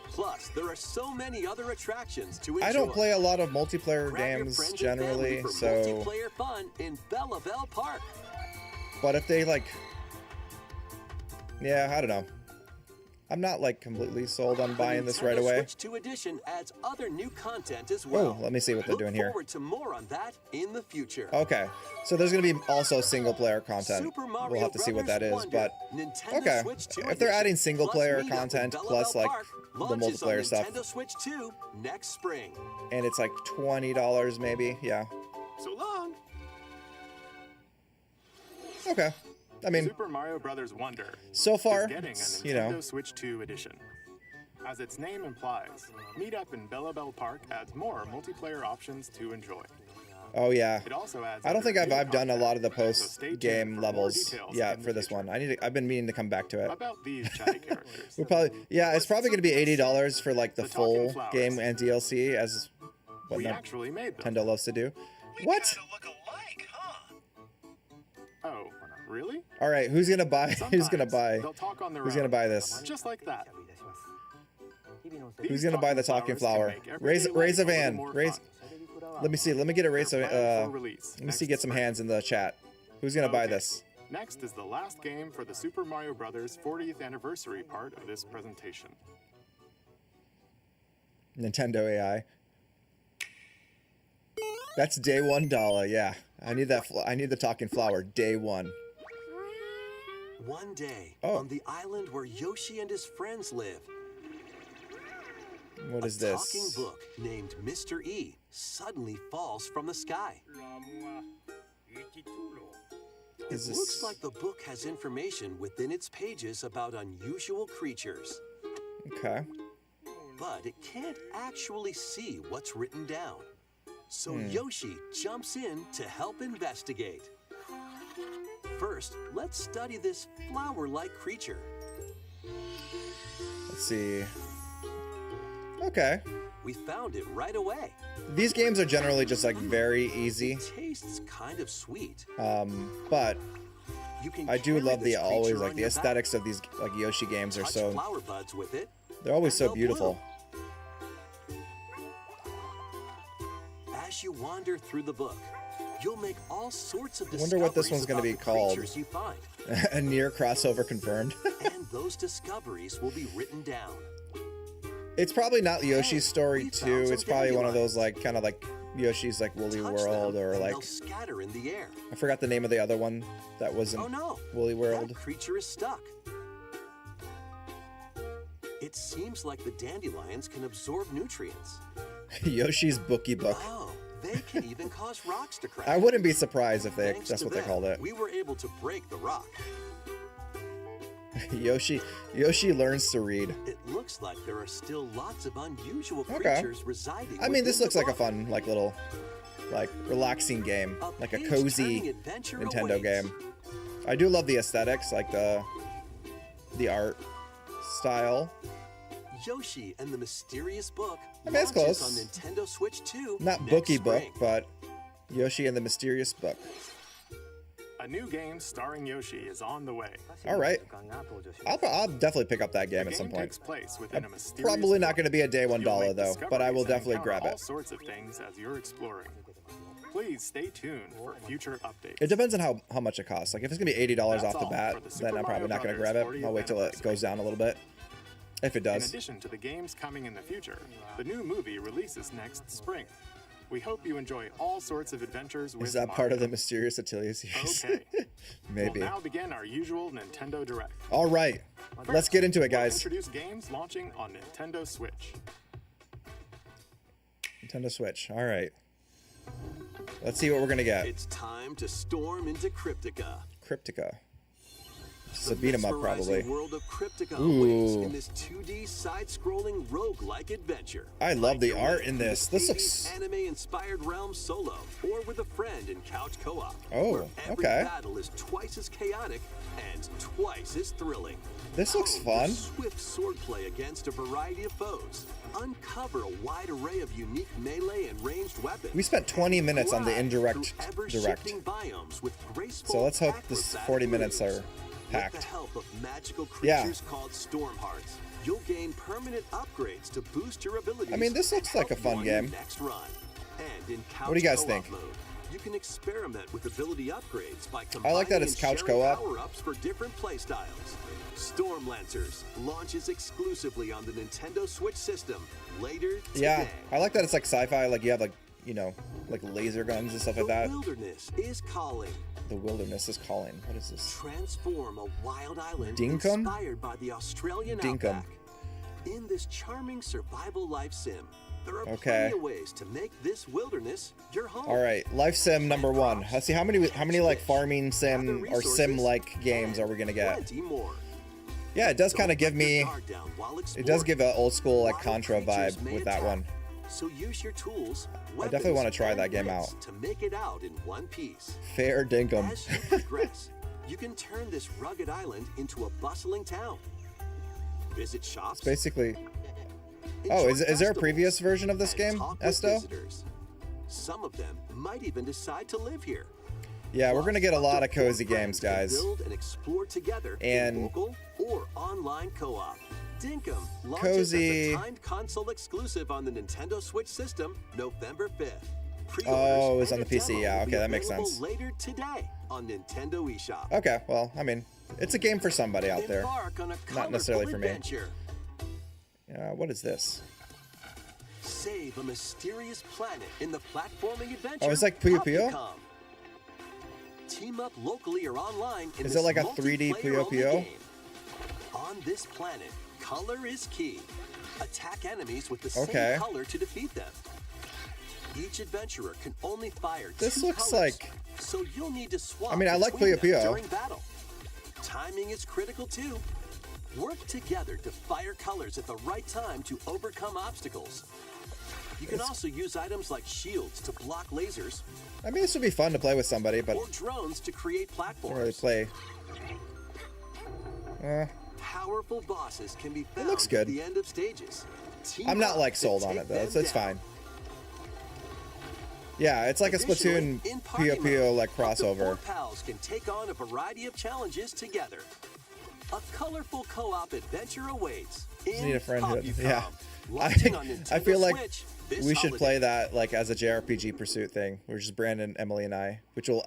Plus, there are so many other attractions to enjoy. I don't play a lot of multiplayer games generally, so multiplayer fun in Bella Bell Park. but if they like Yeah, I don't know. I'm not like completely sold on buying this right away. Switch 2 edition adds other new content as well. Oh, let me see what they're doing here. Look forward to more on that in the future. Okay, so there's gonna be also single player content. We'll have to see what that is, but okay. If they're adding single player content plus like the multiplayer stuff, Nintendo Switch 2 next spring. And it's like $20 maybe, yeah. So long. Okay. I mean, Super Mario Bros. Wonder so far, is getting a Nintendo you know, Switch 2 edition. As its name implies, Meet Up in Bella Bell Park adds more multiplayer options to enjoy. oh yeah. It also adds I don't think other I've done a lot of the content, so stay tuned post-game for more levels details yet in for the this future. one. I've been meaning to come back to it. About these chatty characters. We're probably, yeah, it's probably going to be $80 for like the The Talking full Flowers. game and DLC, as what We actually made them. Nintendo loves to do. What? Look alike, huh? Oh, really? All right, who's gonna buy? Who's gonna Sometimes buy? they'll talk on their Who's own, gonna buy this? Just like that. Who's These gonna buy the talking flower? flowers can make everyday Raise a life little van. more Raise. fun. Let me see. Let me get a raise. Planned for release Let me next see. Get some spring. hands in the chat. Who's gonna buy Okay. this? Next is the last game for the Super Mario Bros. 40th anniversary part of this presentation. Nintendo AI. That's day $1. Yeah, I need that. I need the talking flower. Day one. One day, Oh. on the island where Yoshi and his friends live, What is a talking this? book named Mr. E suddenly falls from the sky. Is It this- looks like the book has information within its pages about unusual creatures, Okay. but it can't actually see what's written down. So Hmm. Yoshi jumps in to help investigate. First, let's study this flower-like creature. Let's see. Okay. We found it right away. These games are generally just like very easy, It tastes kind of sweet. but You can I do carry love the this always creature like on the your back. aesthetics of these like Yoshi games are Touch so flower buds with it. they're always and so they'll beautiful. bloom. As you wander through the book, you'll make all sorts of I wonder what this discoveries one's gonna about be the called. creatures you find, A near crossover confirmed. and those discoveries will be written down. It's probably not Yoshi's Story we 2. found It's some probably one of dandelions. those like kind of like Yoshi's like Woolly Touch World them, or and like they'll scatter in the air. I forgot the name of the other one that wasn't Oh no! Woolly World. That creature is stuck. It seems like the dandelions can absorb nutrients. Yoshi's Bookie Book. Oh, they can even cause rocks to crack. I wouldn't be surprised if Thanks that's to what they them, called it. We were able to break the rock. Yoshi learns to read. It looks like there are still lots of unusual Okay. creatures residing. I mean, this within looks the like a book. fun like little like relaxing game, like a cozy page-turning adventure Nintendo awaits. game. I do love the aesthetics, like the art style. Yoshi and the Mysterious Book I mean, it's launches close. on Nintendo Switch 2 Not next Bookie Book, spring. but Yoshi and the Mysterious Book. A new game starring Yoshi is on the way. All right, I'll definitely pick up that game The at some game point. takes place within a mysterious Probably not book. going to be a day You'll $1 make though, but I will discoveries and definitely encounter grab all it. sorts of things as you're exploring. Please stay tuned for future updates. It depends on how much it costs. Like if it's gonna be $80 That's off the all bat, for the then Super I'm probably Mario not gonna Brothers grab it. 40th I'll wait till it anniversary. goes down a little bit. If it In does. addition to the games coming in the future, the new movie releases next spring. We hope you enjoy all sorts of adventures with Is that part of the Mario. Mysterious Atelier series? Okay. Maybe. We'll now begin our usual Nintendo Direct. All right, let's get into it, We'll guys. introduce games launching on Nintendo Switch. Nintendo Switch. All right. Let's see what we're gonna get. It's time to storm into Cryptica. Cryptica. This is a beat 'em up, probably. The world of Cryptica Ooh. awaits in this 2D side-scrolling roguelike adventure. I love the Make your art way in through this. the This 80s looks. anime-inspired realm solo, or with a friend in couch co-op. Oh, where every okay. battle is twice as chaotic and twice as thrilling. This looks Hone fun. your swift swordplay against a variety of foes. Uncover a wide array of unique melee and ranged weapons. We spent 20 minutes on the Glide indirect through direct. ever-shifting biomes with graceful So let's hope this acrobatic 40 minutes moves. are With packed. the help of magical Yeah. creatures called storm hearts, you'll gain permanent upgrades to boost your abilities. I mean, this looks and like a help fun you on your game. Next run. And in couch What do you guys co-op think? Mode, You can experiment with ability upgrades by I like that combining it's couch and sharing co-op. power-ups for different playstyles. Storm Lancers launches exclusively on the Nintendo Switch system later today. Yeah, I like that it's like sci-fi. Like you have like, you know, like laser guns and stuff like that. The wilderness is calling. The wilderness is calling. What is this? Transform a wild island Dinkum? inspired by the Australian Dinkum. outback. In this charming survival life sim, there are Okay. plenty of ways to make this wilderness your home. All right, life sim number 1. Let's see how many like farming sim or sim like games are we gonna get? Plenty more. Yeah, it does kind of Don't give let your me. guard down while It does give an old school like Wild Contra creatures vibe may with that attack, one. So use your tools. I definitely want to weapons, try and that game wits out. to make it out in one piece. Fair dinkum. As you progress, you can turn this rugged island into a bustling town. Visit shops. It's basically. enjoy Oh, is there a festivals, previous version of this and game, talk with Esto? visitors. Some of them might even decide to live here. Yeah, we're gonna get a Plus, lot up of to 4 cozy games, friends can guys. Build and explore together And- in local or online co-op. Dinkum launches Cozy. as a timed console exclusive on the Nintendo Switch system November 5th. Oh, it's on and the a PC. demo Yeah, will okay, be that makes available sense. Later today on Nintendo eShop. Okay, well, I mean, it's a game for somebody out there. Embark on a Not necessarily colorful for me. adventure. What is this? Save a mysterious planet in the platforming adventure. Oh, it's like Puyo Puyo? Puppycom. Team up locally or online in Is this it like a 3D Puyo multiplayer-only Puyo? game. On this planet, color is key. Attack enemies with the Okay. same color to defeat them. Each adventurer can only fire This 2 looks colors, like- so you'll need to swap. I mean, I like between Puyo them Puyo. during battle. Timing is critical too. Work together to fire colors at the right time to overcome obstacles. You can also use items like shields to block lasers I mean, this would be fun to play with somebody, but or drones to create I don't really platforms. play. Powerful bosses can be found looks at good. the end of stages. Team I'm not up like to sold on take it though. them So it's down. fine. Yeah, it's like a Additionally, Splatoon in party Puyo Puyo mode, like up to 4 crossover. pals can take on a variety of challenges together. A colorful co-op adventure awaits. Just need a friend who- Puppycom, yeah. launching on I Nintendo feel like Switch this we should holiday. play that like as a JRPG pursuit thing, which is Brandon, Emily, and I, which will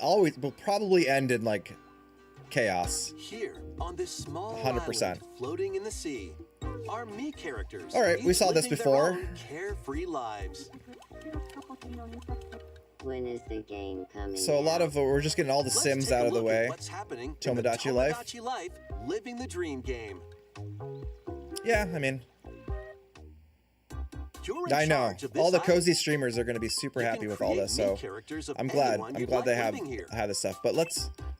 probably end in like chaos. Here on this small 100%. island floating in the sea are me characters. All right, we each saw this living their before. own carefree lives. When is the game coming? So a lot of we're just getting all the Let's Sims take a out of the look at way. What's happening in the Tomodachi Life. Tomodachi Life, living the dream game. Yeah, I mean, You're in I know charge of this all the island. cozy streamers are going to be super You can happy with all create this. me So characters of I'm glad. anyone I'm you'd glad like they have living here. this stuff. But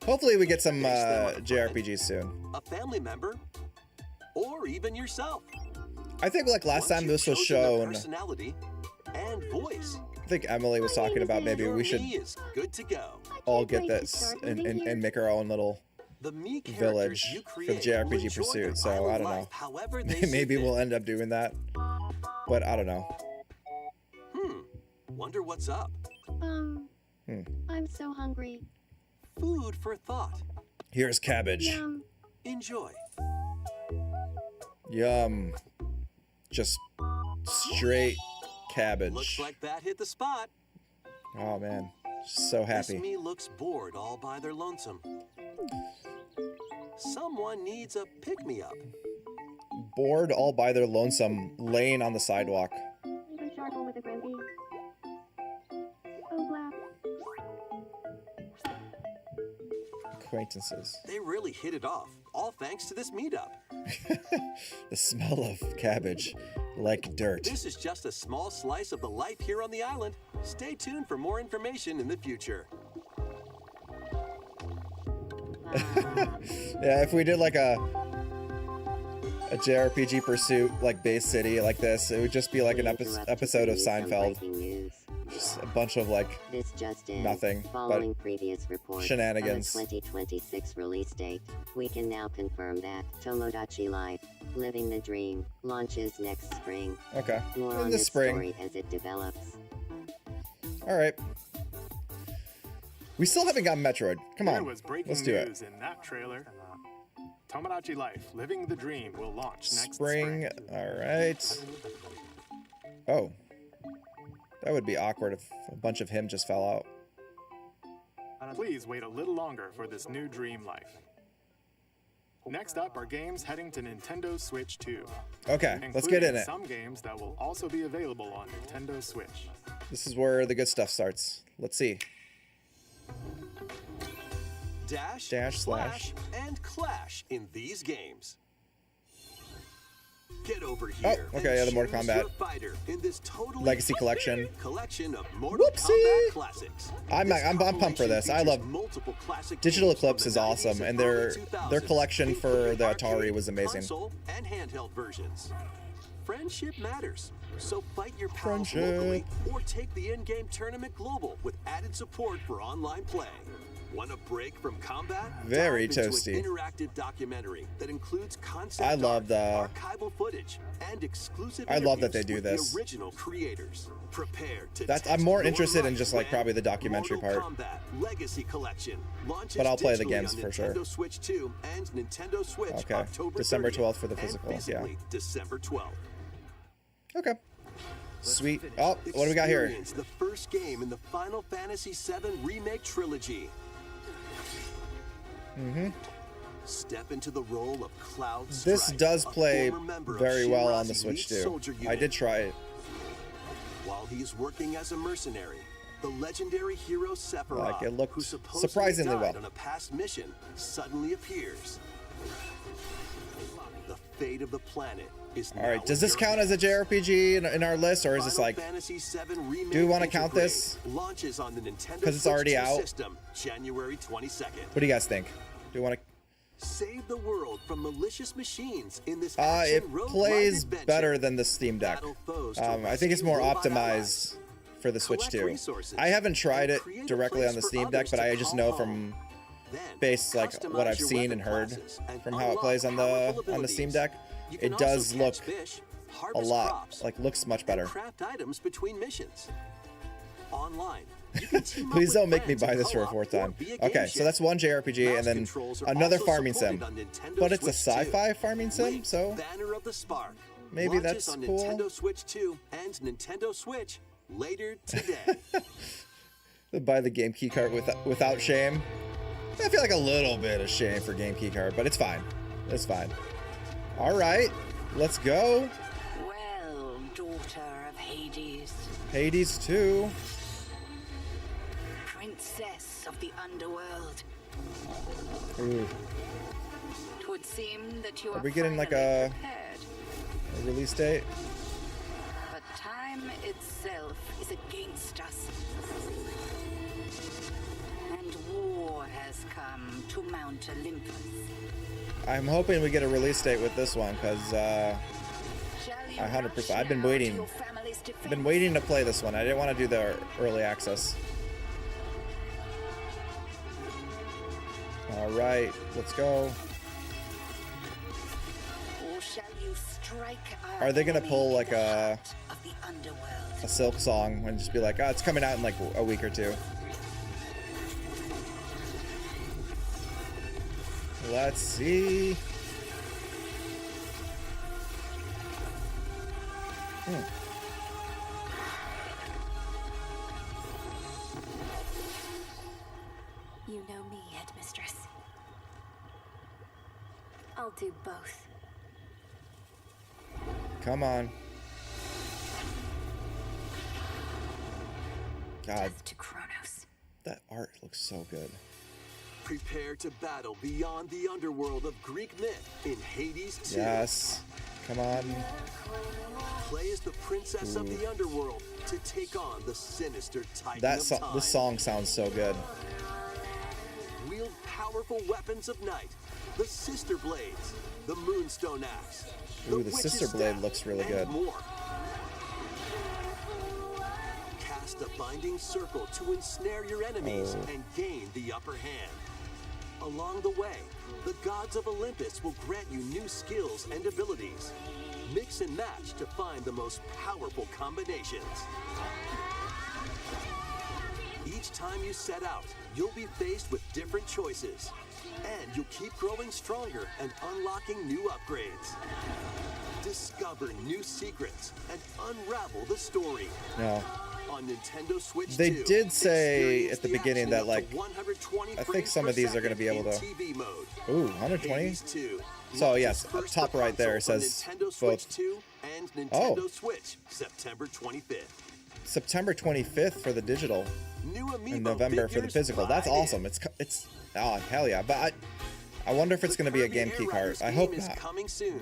hopefully we get some Base them on a friend. JRPGs soon. A family member, or even yourself. I think like last Once time you've this was chosen their shown, personality and voice, I think Emily was talking about maybe your we should me is good to go. all get this and make our own little The me village characters you for the create will JRPG enjoy their pursuit. So island I don't life know. however they see Maybe fit. we'll end up doing that, but I don't know. Wonder what's up. I'm so hungry. Food for thought. Here's cabbage. Yum. Enjoy. Yum. Just straight cabbage. Looks like that hit the spot. Oh man, so This happy. me looks bored all by their lonesome. Someone needs a pick-me-up. Bored all by their lonesome, laying on the sidewalk. Even sharper with a Grimby. Oh, blap. Acquaintances. They really hit it off, all thanks to this meetup. The smell of cabbage, like dirt. This is just a small slice of the life here on the island. Stay tuned for more information in the future. Yeah, if we did like a JRPG pursuit, like Base City, like this, it would just be like an episode of Seinfeld. Just a bunch of like This just in. nothing Following but previous reports shenanigans. of a 2026 release date, we can now confirm that Tomodachi Life, Living the Dream, launches next spring. Okay. More In on the this spring. story as it develops. All right. We still haven't gotten Metroid. Come There on, was breaking let's do it. news in that trailer. Tomodachi Life, Living the Dream will launch next Spring. All right. Oh, that would be awkward if a bunch of him just fell out. Please wait a little longer for this new dream life. Next up are games heading to Nintendo Switch 2. Okay, let's get in it. Some games that will also be available on Nintendo Switch. This is where the good stuff starts. Let's see. Dash, slash, and clash in these games. Get over here. Oh, okay, yeah, the Mortal Kombat in this totally Legacy Collection. Of Mortal Kombat classics. I'm pumped for this. I love Digital Eclipse is awesome, and their collection for the Atari was amazing. Console and handheld versions. Friendship matters, so fight your pals locally or take the in-game tournament global with added support for online play. Want a break from combat? Very Dive into toasty. An interactive documentary that includes concept I love art, archival footage, and exclusive I love that they interviews do with this. The original creators. Prepare to That's I'm test more your interested in might just like when probably the documentary Mortal part. Kombat Legacy Collection launches But I'll play the digitally games on for sure. Nintendo Switch 2 and Nintendo Switch Okay. October December 30th, 12th for the physical, and yeah. physically December 12th. Okay. Sweet. Oh, what do we got here? Experience the first game in the Final Fantasy VII Remake trilogy. Step into the role of Cloud This Strife, does a play former member of very well on Shinra's the Switch elite too. soldier I unit. did try it. While he's working as a mercenary, the legendary hero Sephiroth, Like, it looked who supposedly surprisingly died well. on a past mission, suddenly appears. The fate of the planet is All right. Does this count as a JRPG in our list, or is this like? Do we want to count this? Launches on the Nintendo 'Cause it's already Switch 2 out? system, January 22nd. What do you guys think? Do you want to? Save the world from malicious machines in this It action roguelike plays adventure. better than the Steam Deck. Battle foes to I think it's more rescue robot optimized for the Switch Collect 2. resources I haven't tried and it create a directly place on the for Steam Deck, others but to I just call know home. from Then, base like what customize I've your seen weapon and heard classes and from how it unlock plays on powerful the Steam abilities. Deck. You can It does also look catch fish, a harvest lot crops, like looks much and better. craft items between missions. Online. You can team up Please with don't make me friends buy in this for a co-op fourth or time. via game Okay, so share. that's one JRPG and Mouse then controls are another also farming supported sim. on Nintendo But it's a Switch 2. sci-fi farming sim, Link, so Banner of the Spark. maybe Launches that's on cool. Nintendo Switch 2 and Nintendo Switch later today. Buy the game key card without shame. I feel like a little bit of shame for game key card, but it's fine. It's fine. All right, let's go. Well, daughter of Hades, Hades 2. princess of the underworld. Ooh. Twould seem that you Are are we getting like finally a prepared, release date? but time itself is against us. And war has come to Mount Olympus. I'm hoping we get a release date with this one, because Shall you 100%. rush I've been now to waiting. your family's I've been waiting to play this one. I didn't want to do the early access. All right, let's go. Or shall you strike our Are they gonna enemy pull in like the a heart of the underworld? Silk song and just be like, oh, it's coming out in like a week or two? Let's see. You know me, Headmistress. I'll do both. Come on. God, Death to Kronos. that art looks so good. Prepare to battle beyond the underworld of Greek myth in Hades 2. Yes. Come on. Play as the princess of the underworld to take on the sinister Titan That of time. this song sounds so good. Wield powerful weapons of night, the Sister Blades, the Moonstone Axe, Ooh, the Witch's Sister Blade Staff, looks really and good. more. Cast a binding circle to ensnare your enemies Oh. and gain the upper hand. Along the way, the gods of Olympus will grant you new skills and abilities. Mix and match to find the most powerful combinations. Each time you set out, you'll be faced with different choices. And you'll keep growing stronger and unlocking new upgrades. Discover new secrets and unravel the story. No. on Nintendo Switch 2. They did say Experience at the beginning that, like, 120 I think frames some per of these are going to be second able to. in TV mode. Ooh, 120. Hades 2 So yes, launches up first top for right there it console says for Nintendo Switch both. 2 and Nintendo Switch, September 25th. September 25th for the digital, New Amiibo and November for the figures physical. That's right in. awesome. It's oh hell yeah! But I wonder if it's going to be a Game Key card. I hope not.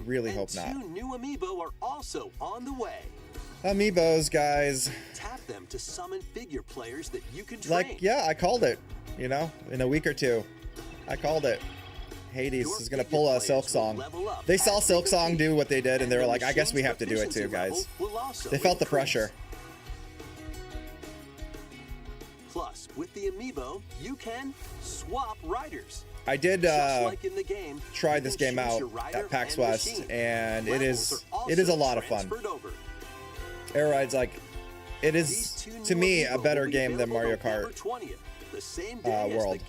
Really hope not. Two new Amiibo are also on the way. Amiibos, guys. Tap them to summon figure players that you can train. Like, yeah, I called it. You know, in a week or two, I called it. Hades is going to pull a Silk Song. They saw Silk Song do what they did, and they were like, I guess we have to do it too, guys. They felt the pressure. Plus, with the Amiibo, you can swap riders. I did Like in the game, try this game out at PAX West, and it is a lot of fun. Air Ride's like, it is to me a better game than Mario Kart World.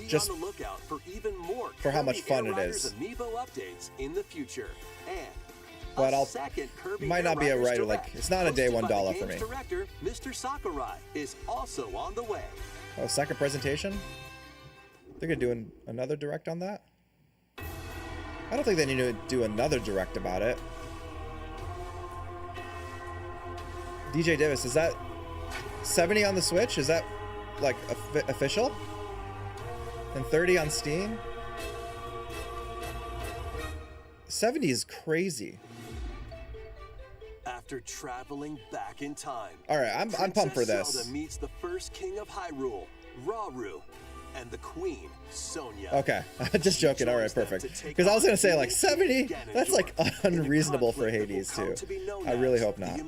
Just on the lookout for even more for how much fun Air it Riders is. Amiibo updates in the future. And But a I'll second Kirby might not Air be a Riders writer. Direct, Like, it's not a day hosted by the $1 for game's me. Director, Mr. Sakurai, is also on the way. Oh, second presentation? They're gonna do another direct on that? I don't think they need to do another direct about it. DJ Davis, is that 70 on the Switch? Is that like official? And 30 on Steam? 70 is crazy. After traveling back in time, all right, I'm pumped for this. Zelda meets the first king of Hyrule, Rauru, and the queen, Sonia. Okay, just joking. All right, perfect. Because I was gonna say like 70. That's like unreasonable for Hades too. I really hope not.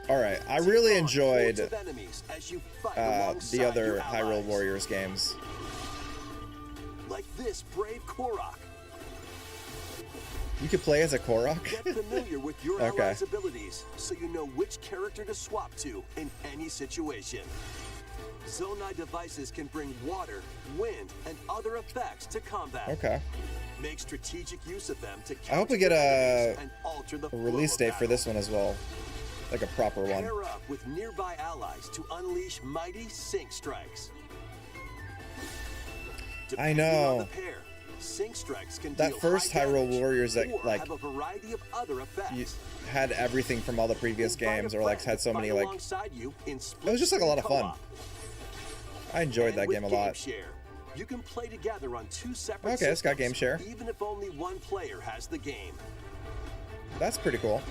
All right, I really enjoyed the other Hyrule Warriors games. Like this brave Korok. You could play as a Korok? Get familiar with your okay. allies' abilities so you know which character to swap to in any situation. Zonai devices can bring water, wind, and other effects to combat. Okay. Make strategic use of them to I hope we get a release date for this one as well. Like a proper one. Pair up with nearby allies to unleash mighty sync strikes. I know. Sync strikes can that first Hyrule Warriors that like have a variety of other effects. Had everything from all the previous games, or like had so many like. It was just like a lot of fun. I enjoyed that game a lot. You can play together on two separate okay, it's got game share. Even if only one player has the game. That's pretty cool.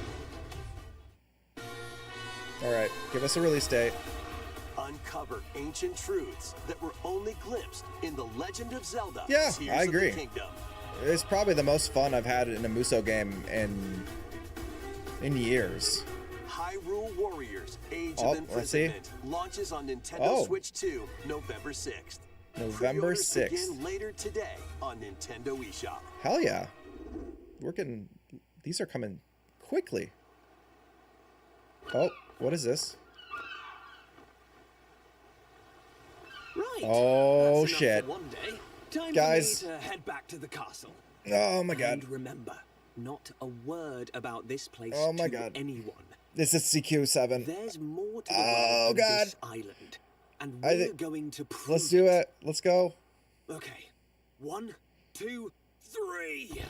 All right, give us a release date. Uncover ancient truths that were only glimpsed in The Legend of Zelda. Yeah, Tears I agree. Of the Kingdom. It's probably the most fun I've had in a Musou game in years. Hyrule Warriors: Age of Imprisonment launches on Nintendo Switch 2, November 6th. November 6th. Begin later today on Nintendo eShop. Hell yeah. These are coming quickly. Oh, what is this? Right. Oh shit. One day. Time guys. for me to head back to the castle. Oh my god. And remember, not a word about this place to anyone. This is CQ7. There's more to the god. This island. And we're going to prove Let's do it. Let's go. Okay. 1, 2, 3.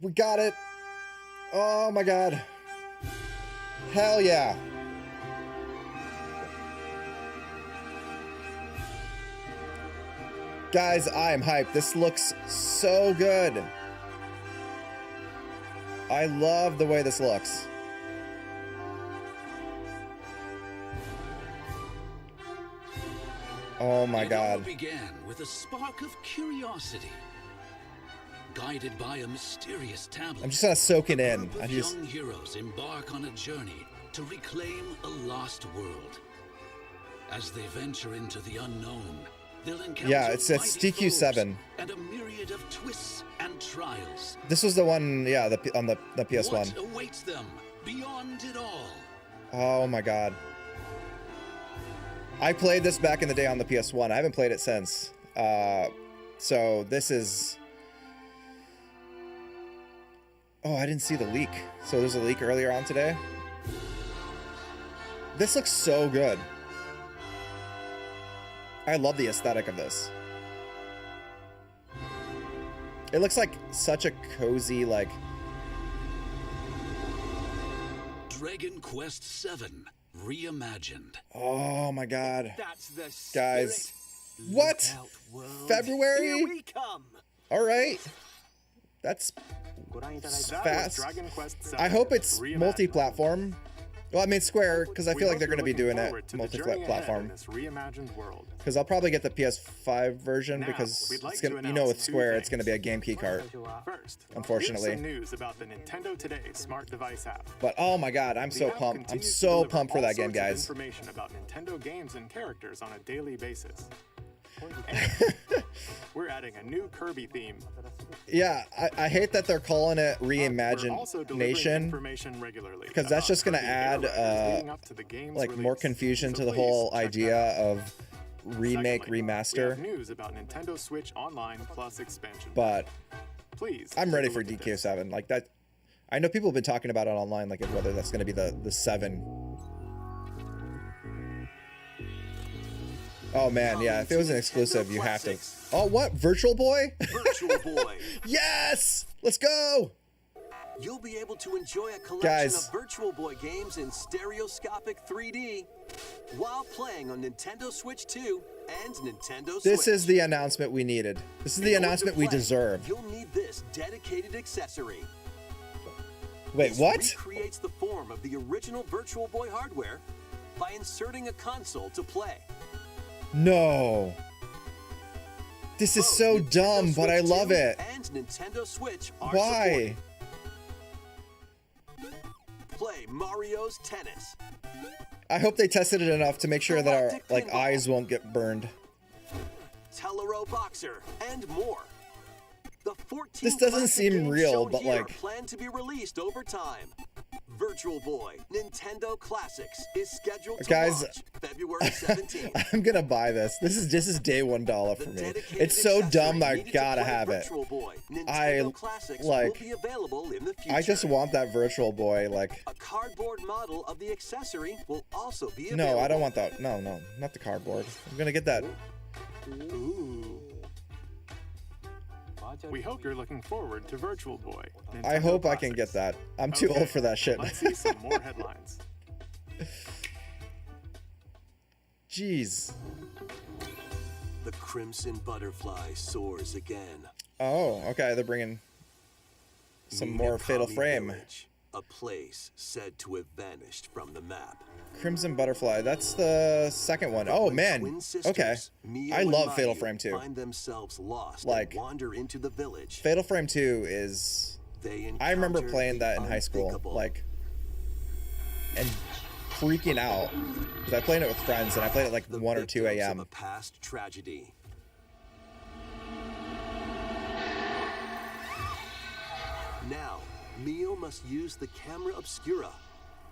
We got it. Oh my god. Hell yeah. Guys, I am hyped. This looks so good. I love the way this looks. Oh my god. It all began with a spark of curiosity. Guided by a mysterious tablet, I'm just gonna soak it in. Young heroes embark on a journey to reclaim a lost world. As they venture into the unknown, they'll encounter it's DQ7 and a myriad of twists and trials. This was the one, on the PS1. What awaits them beyond it all? Oh my god. I played this back in the day on the PS1. I haven't played it since. So this is... Oh, I didn't see the leak. So there's a leak earlier on today. This looks so good. I love the aesthetic of this. It looks like such a cozy, like... Dragon Quest VII Reimagined. Oh my god. That's the guys. What? February? Here we come. All right. That's fast. Dragon Quest VII I hope it's Reimagined. multi-platform. Well, I mean Square, because I We feel like hope they're going to you're be looking doing forward it to the journey ahead in multi-platform. this reimagined world. Because I'll probably get the PS5 version Now, because we'd like it's gonna, to you know, with announce two Square, it's things. going to be a game key cart. First, Unfortunately. here's some news about the Nintendo Today smart device app. But oh my god, I'm The so app pumped. I'm continues to so deliver pumped for all that game, sorts of guys. Information about Nintendo games and characters on a daily basis. We're adding a new Kirby theme. Yeah, I hate that they're calling it We're also delivering Reimagination, information regularly because that's about just going to Kirby add errors leading up to the game's like more release. confusion So to the please whole check that idea out. of remake, Secondly, we remaster. have news about Nintendo Switch Online Plus expansion. But Please, I'm take ready a for look at this. DK7. Like that, I know people have been talking about it online, like whether that's going to be the 7. Oh man, yeah. If it was an exclusive, you have to. Oh, what? Virtual Boy? Virtual Boy. Yes! Let's go! You'll be able to enjoy a collection Guys. of Virtual Boy games in stereoscopic 3D while playing on Nintendo Switch 2 and Nintendo Switch. This is the announcement we needed. This is the In order to announcement we play, deserve. You'll need this dedicated accessory. Wait, This what? recreates the form of the original Virtual Boy hardware by inserting a console to play. No. This is Both so Nintendo dumb, but I Switch love 2 it. And Nintendo Switch are Why? supported. Play Mario's Tennis. I hope they tested it enough to make sure that our Galactic Pinball. eyes won't get burned. Tellero Boxer, and more. The 14 This doesn't classic seem games real, shown but, here like- plan to be released over time. Virtual Boy Nintendo Classics is scheduled to Guys, launch February 17th. I'm gonna buy this. This is day $1 for The me. dedicated It's so accessory dumb that I needed to gotta play have it. Virtual Boy I, Nintendo Classics like- will be available in the future. I just want that Virtual Boy, like... A cardboard model of the accessory will also be available. No, I don't want that. No, not the cardboard. I'm gonna get that. Ooh. We hope you're looking forward to Virtual Boy. I Nintendo hope I can Classics. get that. I'm too Okay, old for that shit. Let's see some more headlines. Jeez. The Crimson Butterfly soars again. Oh, okay. They're bringing some more Fatal Minakami Frame. Village, a place said to have vanished from the map. Crimson Butterfly. That's the second one. Oh, man. Twin sisters, Okay. Mio I and love Fatal Mayu, Frame 2. Find themselves lost Like, and wander into the village. Fatal Frame 2 is... I remember playing that in high school. Like, and freaking out. Because I played it with friends, and I played it like 1 or 2 a.m. A past tragedy. Now, Mio must use the camera obscura,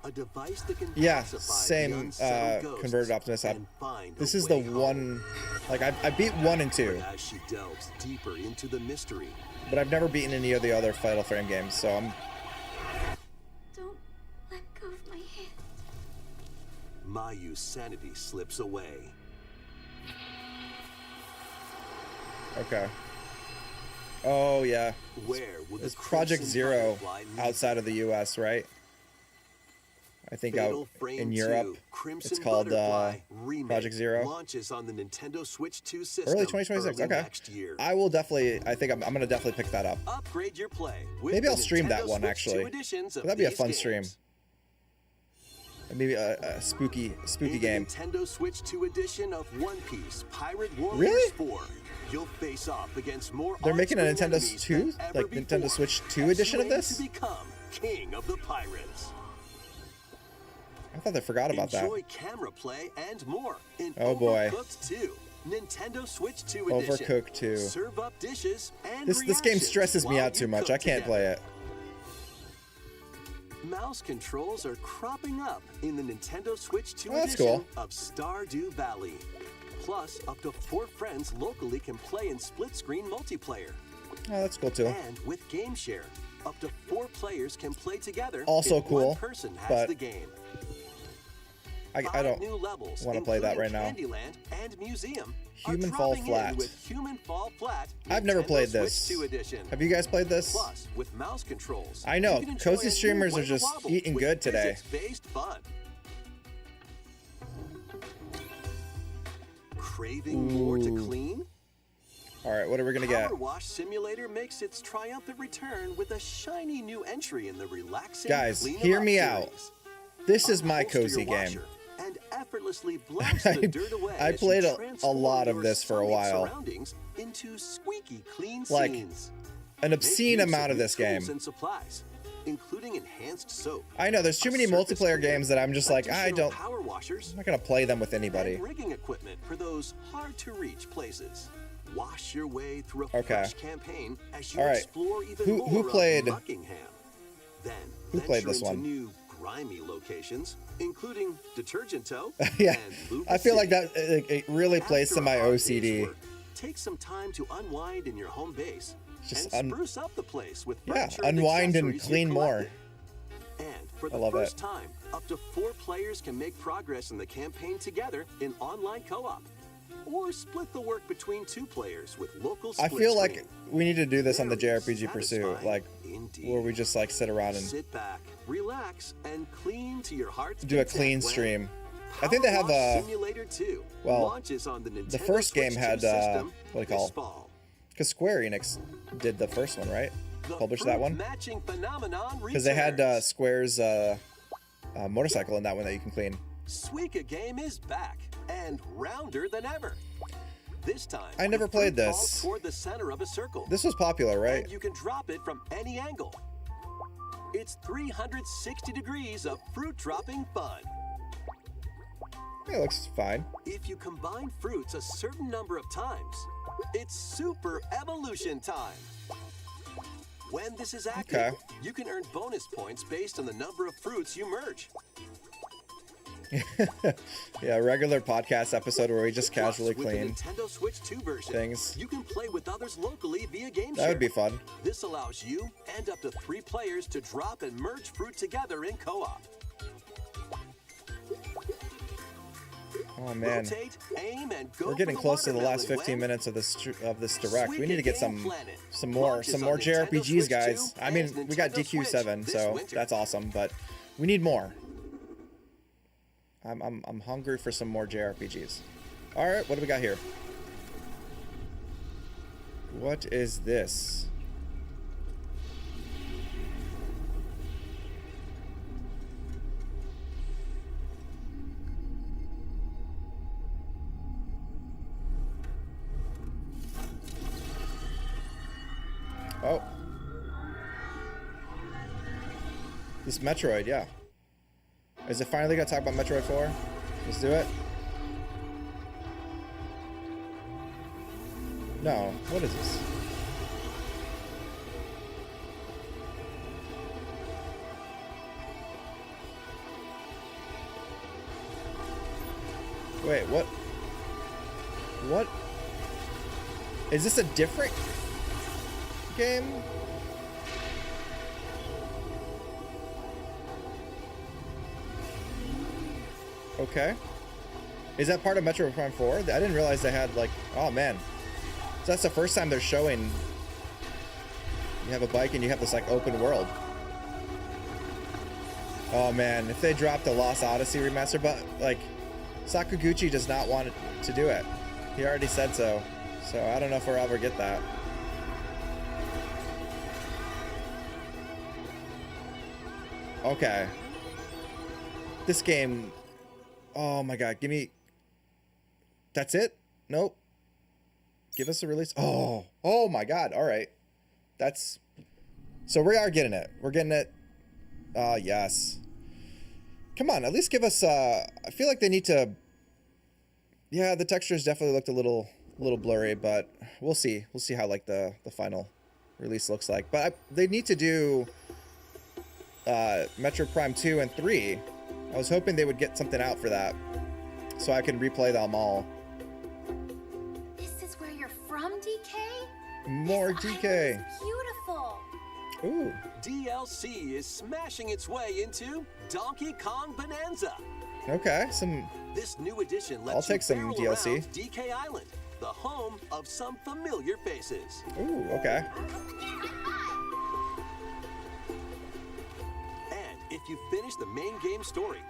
a device that can Yeah, pacify the same unsettled ghosts converted Optimus. and find This a is the way home. one... Like, I beat 1 and 2. But as she delves deeper into the mystery, But I've never beaten any of the other Fatal Frame games, so I'm... Don't let go of my hand. Mayu's sanity slips away. Okay. Oh, yeah. Where will the It's Project Crimson Zero Butterfly lead outside of the U.S., right? I think Fatal out Frame in 2, Europe, Crimson it's called Butterfly Remake Project Zero. launches on the Nintendo Switch 2 system Early 2026. early Okay. next year. I will definitely. I think I'm gonna definitely pick that up. Upgrade your play. With Maybe the I'll stream that Nintendo one Switch 2 actually. editions of That'd be a these fun games. stream. Maybe a spooky In the game. Nintendo Switch 2 edition of One Piece Pirate Warriors Really? 4, you'll face off against more They're making a on-screen Nintendo enemies 2, than ever like Nintendo before, Switch 2 as edition you of aim this. to become king of the pirates. I thought they forgot about that. Enjoy camera play and more in Oh, boy. Overcooked 2, Nintendo Switch 2 edition. Overcooked 2. Serve up dishes and This game reactions stresses me while out too you much. cook I can't play together. it. Mouse controls are cropping up in the Nintendo Switch 2 Oh, that's edition cool. of Stardew Valley. Plus, up to 4 friends locally can play in split-screen multiplayer. Oh, that's cool too. And with Game Share, up to 4 players can play together. Also cool, one person has but the game. I don't want to play that right now. Candyland and Museum Human Fall Flat. Human Fall Flat. I've never played this. Have you guys played this? Plus, with mouse controls, I know. Cozy streamers are just eating good today. Fun. Craving more to clean? All right, what are we gonna get? Power Wash Simulator makes its triumphant return with a shiny new entry in the relaxing. Guys, hear me out. This is my cozy game. And effortlessly blast the dirt away. I played a lot of this for a while. Into squeaky clean like scenes. An obscene amount of this game. And supplies, including enhanced soap. I know there's too many multiplayer games that I'm just like I'm power washers, not gonna play them with anybody. And rigging equipment for those hard to reach places. Wash your way through a fresh campaign as you explore even more who played of Buckingham. Then who played this one? New grimy locations, including Detergent Toe. Yeah, and I feel like that it really plays to my OCD. Take some time to unwind in your home base. Just and spruce up the place with unwind and clean more. And for the first time, up to 4 players can make progress in the campaign together in online co-op. Or split the work between 2 players with local split I feel screen. like we need to do this on the JRPG Pursuit, like where we just like sit around and sit back, relax, and clean to your heart's do a clean stream. I think they have a Simulator 2 well. launches on the first game had system what do you call it? Because Square Enix did the first one, right? Published that one. Because they had Square's motorcycle in that one that you can clean. Suika game is back and rounder than ever. This time, I never played this. Toward the center of a circle. This was popular, right? And you can drop it from any angle. It's 360 degrees of fruit dropping fun. It looks fine. If you combine fruits a certain number of times, it's super evolution time. When this is active, you can earn bonus points based on the number of fruits you merge. Yeah, regular podcast episode where we just casually with clean the Nintendo Switch 2 version, things. You can play with others locally via Game That would be fun. This allows you and up to 3 players to drop and merge fruit together in co-op. Oh man, Rotate, aim, and go we're getting close to the last 15 minutes of this direct. We need to get some more JRPGs, guys. I mean, we got DQ7, so that's awesome, but we need more. I'm hungry for some more JRPGs. All right, what do we got here? What is this? Oh. This Metroid, yeah. Is it finally gonna talk about Metroid 4? Let's do it. No, what is this? Wait, what? What? Is this a different game? Okay. Is that part of Metroid Prime 4? I didn't realize they had like, oh man. So that's the first time they're showing you have a bike and you have this like open world. Oh man, if they dropped the Lost Odyssey remaster, but like Sakaguchi does not want to do it. He already said so. So I don't know if we'll ever get that. Okay. This game, oh my god, give me... That's it? Nope. Give us a release. Oh my god, alright. That's... So we are getting it. We're getting it. Yes. Come on, at least give us, I feel like they need to... Yeah, the textures definitely looked a little blurry, but we'll see. We'll see how like the final release looks like. But they need to do Metroid Prime 2 and 3. I was hoping they would get something out for that, so I can replay them all. This is where you're from, DK? More DK. Beautiful. Ooh. DLC is smashing its way into Donkey Kong Bonanza. Okay, This new edition lets I'll take some barrel DLC. around DK Island, the home of some familiar faces. Ooh, okay. And if you finish the main game story,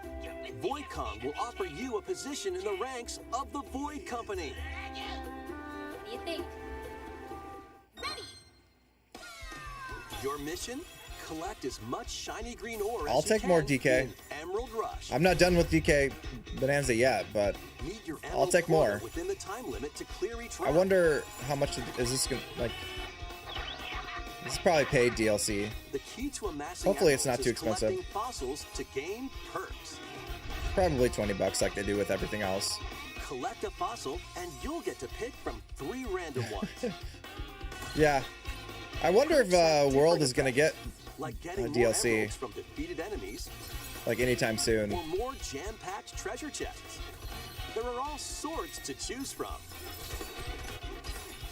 Void Kong will offer you a position in the ranks of the Void Company. What do you think? Ready. Your mission? Collect as much shiny green ore I'll as you take can more DK. in Emerald Rush. I'm not done with DK Bonanza yet, but Meet your I'll take more. within the time limit to clear each I round. wonder how much is this gonna, like, this is probably paid DLC. The key to amassing Hopefully it's not emeralds too is expensive. collecting fossils to gain perks. Probably $20 like they do with everything else. Collect a fossil and you'll get to pick from 3 random ones. Yeah. I wonder if World is gonna get Like getting more DLC emeralds from defeated enemies like anytime soon. or more jam-packed treasure chests. There are all sorts to choose from.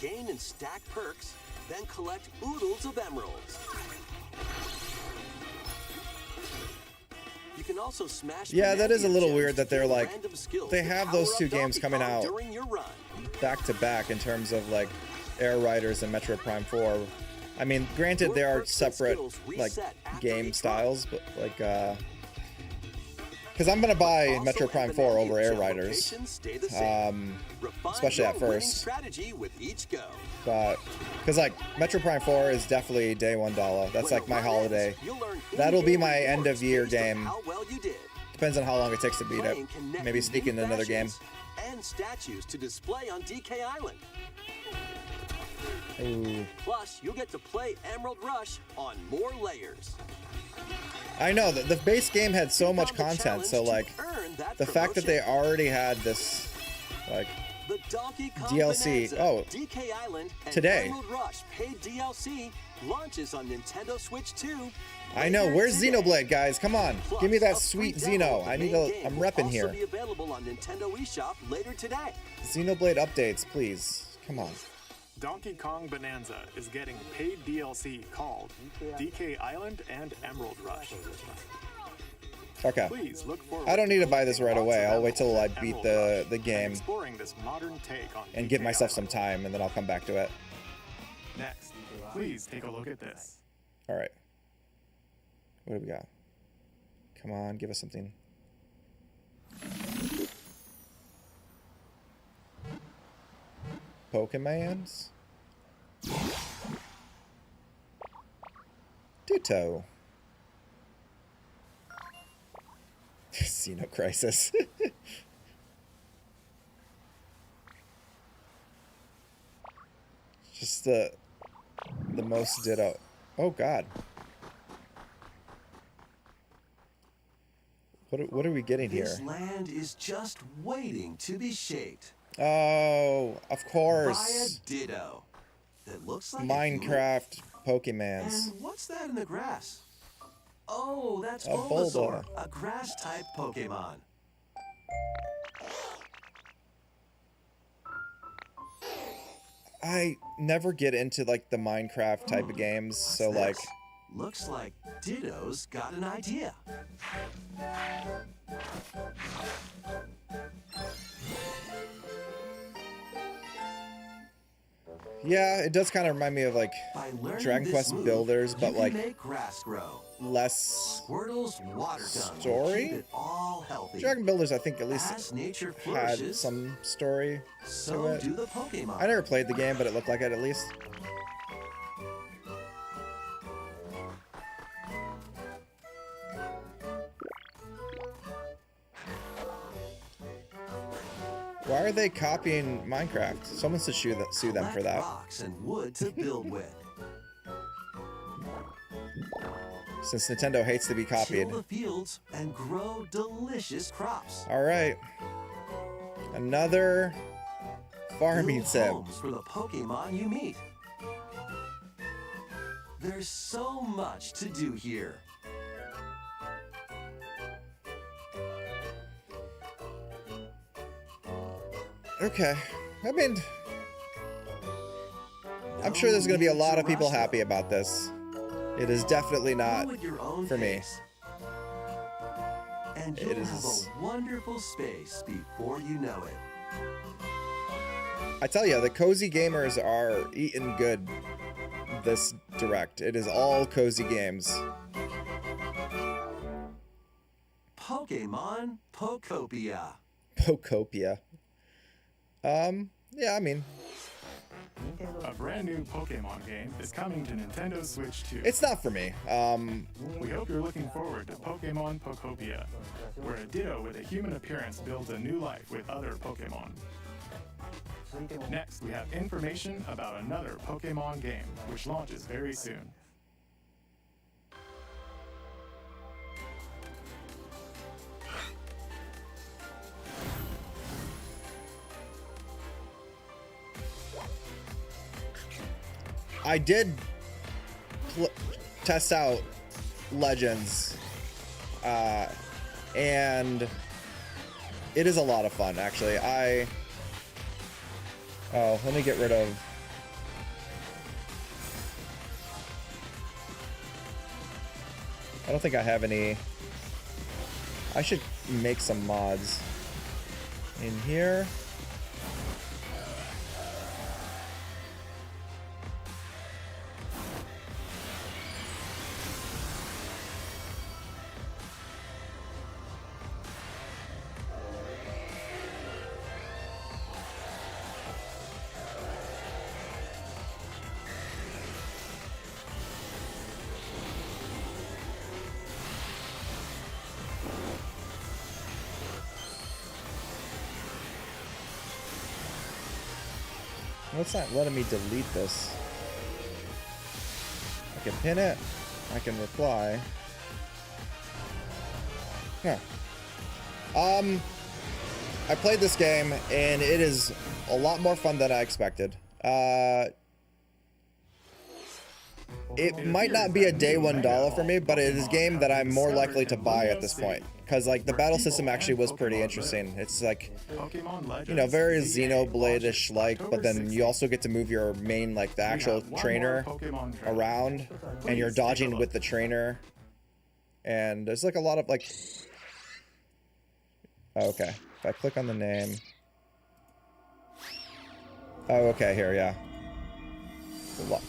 Gain and stack perks, then collect oodles of emeralds. You can also smash Yeah, that is a little gems weird that to they're get like, random skills they to have power those up two games Donkey coming Kong out during your run. back to back in terms of like Air Riders and Metro Prime 4. I mean, granted Your they are perks and separate skills like reset after game each styles, but like because I'm gonna buy Also, Metro at Prime the 4 menu, over Air gem Riders, locations stay the same. Refine especially at your winning first. strategy with each go. But because like Metro Prime 4 is definitely day $1. That's When like the my run holiday. ends, you'll learn That'll be in-game my end of year rewards based on game. how well you did. Depends on how long it takes to beat it. Playing can net Maybe you sneak new in another game. fashions and statues to display on DK Island. Ooh. Plus, you'll get to play Emerald Rush on more layers. I know that the base game had so much Found the content, challenge so to like earn that the fact that they promotion. already had this like The Donkey Kong DLC. Bonanza, Oh, DK Island, and today. Emerald Rush paid DLC launches on Nintendo Switch 2. I know. later Where's today. Xenoblade, guys? Come on, Plus, give me that a sweet free demo Xeno. of the I need main to. game I'm will repping also here. be available on Nintendo eShop later today. Xenoblade updates, please. Come on. Donkey Kong Bonanza is getting paid DLC called DK Island and Emerald Rush. Okay. Please look forward I don't need to buy this right lots away. of I'll wait till I Emerald beat Rush the and game exploring this modern take on and DK give myself some Island. time, and then I'll come back to it. Next, please take a look at this. All right. What do we got? Come on, give us something. Pokemans? Ditto. Xenocrisis. Just the most ditto. Oh God. What are we getting here? This land is just waiting to be shaped Oh, of by a course. ditto that looks like a Minecraft human. Pokemans. And what's that in the grass? Oh, that's A Bulbasaur, Bulba. a grass-type Pokemon. I never get into like the Minecraft type of games, so What's like this? Looks like Ditto's got an idea. yeah, it does kind of remind me of like By learning Dragon this Quest move, Builders, you but can like make grass grow. less Squirtle's water gun will story? keep it all healthy. Dragon Builders. I think at least As nature had flourishes, some story to so it. do the Pokemon. I never played the game, but it looked like it at least. Why are they copying Minecraft? Someone should sue them for Collect that. rocks and wood to build with. Since Nintendo hates to be copied. Till the fields and grow delicious crops. All right. Another farming Build sim. homes for the Pokemon you meet. There's so much to do here. Okay. I mean, I'm sure there's going to be a lot of people happy about this. It is definitely not for me. And you'll have a wonderful space before you know it. I tell you, the cozy gamers are eating good this direct. It is all cozy games. Pokemon Pokopia. Pokopia. Yeah, I mean, a brand new Pokemon game is coming to Nintendo Switch 2. It's not for me. We hope you're looking forward to Pokemon Pokopia, where a Ditto with a human appearance builds a new life with other Pokemon. Next, we have information about another Pokemon game, which launches very soon. I did test out Legends, and it is a lot of fun, actually. Oh, let me get rid of... I don't think I have any... I should make some mods in here. It's not letting me delete this. I can pin it. I can reply. Huh. I played this game and it is a lot more fun than I expected. It might not be a day $1 for me, but it is a game that I'm more likely to buy at this point. Because, like, the battle system actually was pretty interesting. It's, like, you know, very Xenoblade-ish like, but then you also get to move your main, like, the actual trainer around, and you're dodging with the trainer. And there's, like, a lot of, like... Oh, okay. If I click on the name... Oh, okay, here, yeah. A lot.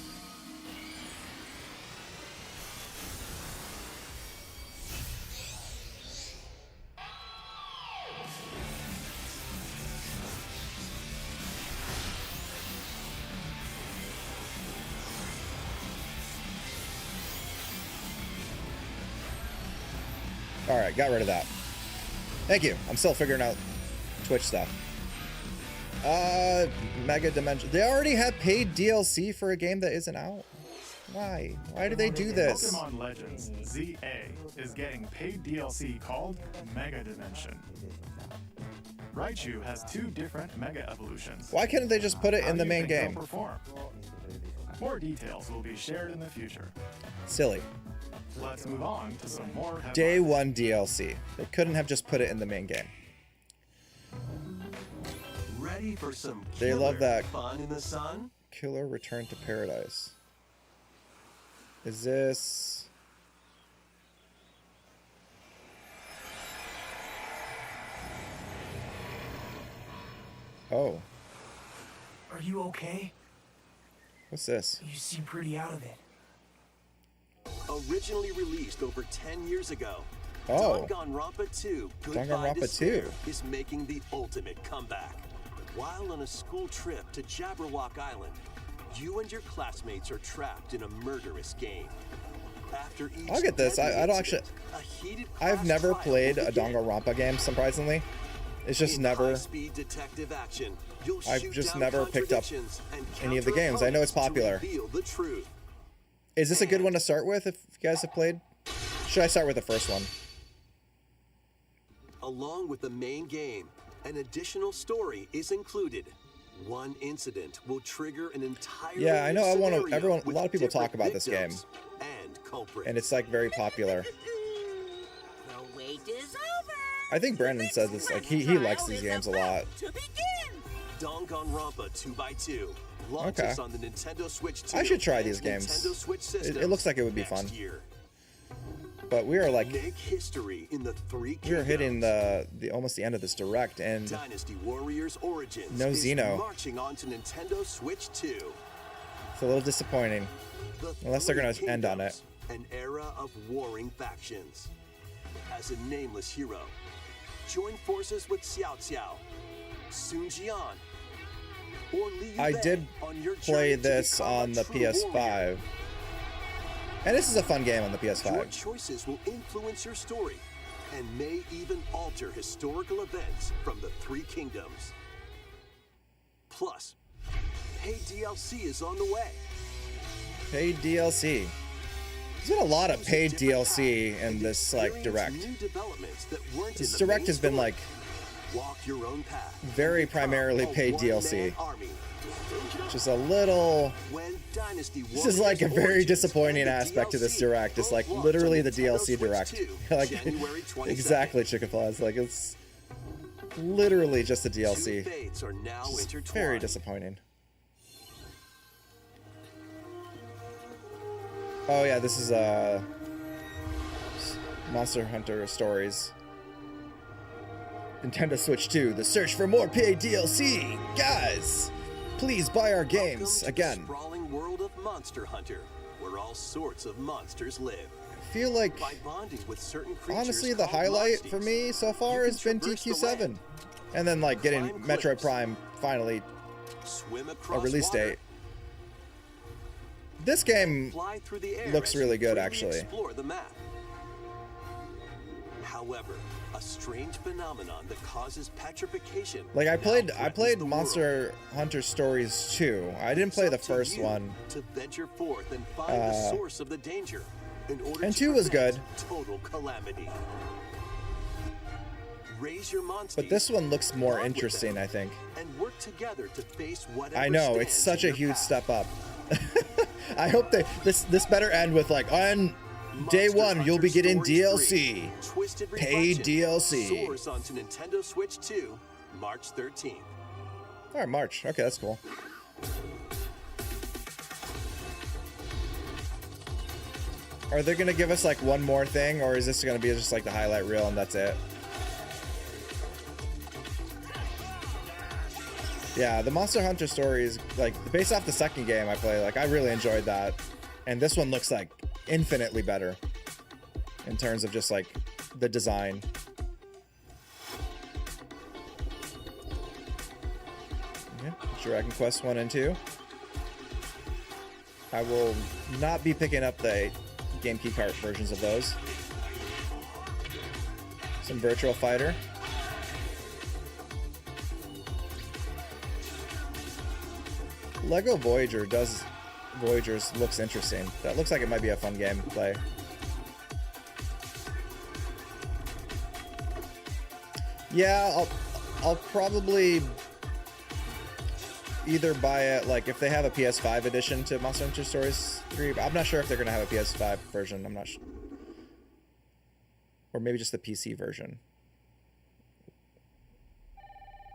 Alright, got rid of that. Thank you. I'm still figuring out Twitch stuff. Mega Dimension. They already have paid DLC for a game that isn't out? Why? Why do they do this? Pokemon Legends ZA is getting paid DLC called Mega Dimension. Raichu has 2 different Mega Evolutions. Why couldn't they just put it in the main game? More details will be shared in the future. Silly. Let's move on to some more headlines. Day 1 DLC. They couldn't have just put it in the main game. Ready for some they love that fun in the sun? Killer Return to Paradise. Is this... Oh. Are you okay? What's this? You seem pretty out of it. Originally released over 10 years ago, oh. Danganronpa 2 Danganronpa 2 is making the ultimate comeback. While on a school trip to Jabberwock Island, you and your classmates are trapped in a murderous game. After each I'll get this. I don't actually... I've never played a Danganronpa game, surprisingly. It's just never... detective action, I've just never picked up any of the games. I know it's popular. Is this a good one to start with if you guys have played? Should I start with the first one? Along with the main game, an additional story is included. One incident will trigger an entire yeah, I know. I want to. Everyone, a lot of people talk about this game, and it's like very popular. The wait is over. I think Brandon said this. Like he likes these games a lot. Danganronpa 2x2 launches on the Nintendo Switch 2. I should try these games. It looks like it would be fun. But we are like, make history in the three we are hitting the almost the end of this direct, and Dynasty Warriors Origins no Xeno. Marching on to Nintendo Switch 2. It's a little disappointing, unless they're gonna end on it. An era of warring factions. As a nameless hero, join forces with Xiao Xiao, Sun Jian, or Li Yu I Bei did on your play journey to this become on a the true PS5. warrior. And this is a fun game on the Your PS5. choices will influence your story and may even alter historical events from the Three Kingdoms. Plus, paid DLC is on the way. Paid DLC. There's been a lot of paid DLC in this like direct. This direct has been like very primarily paid DLC. Which is a little... This is like a very disappointing aspect to this direct. It's like literally the DLC direct. Like exactly, Chickapaw. It's like it's literally just a DLC. It's very disappointing. Oh yeah, this is Monster Hunter Stories. Nintendo Switch 2, the search for more paid DLC! Guys! Please buy our games again. The sprawling world of Monster Hunter, where all sorts of monsters live. I feel like, honestly, the highlight for me so far has been DQ7. And then like getting Metroid Prime finally a release date. This game looks really good, actually. However, a strange phenomenon that causes petrification. Like I played Monster Hunter Stories 2. I didn't play the first one. To venture forth and find the source of the danger in order and to 2 was good. Total calamity. Raise your monster. But this one looks more interesting, I think. And work together to face whatever. I know, it's such a huge step up. I hope this better end with like on Day 1 you'll be getting DLC. Paid DLC. Soars onto Nintendo Switch 2, March 13th. Alright, March. Okay, that's cool. Are they gonna give us like one more thing, or is this gonna be just like the highlight reel and that's it? Yeah, the Monster Hunter Stories, like based off the second game I played, like I really enjoyed that. And this one looks like infinitely better in terms of just like the design. Yeah, Dragon Quest 1 and 2. I will not be picking up the Game Key Cart versions of those. Some Virtual Fighter. Lego Voyagers looks interesting. That looks like it might be a fun game to play. Yeah, I'll probably either buy it, like if they have a PS5 edition to Monster Hunter Stories 3. I'm not sure if they're gonna have a PS5 version. I'm not sure. Or maybe just the PC version.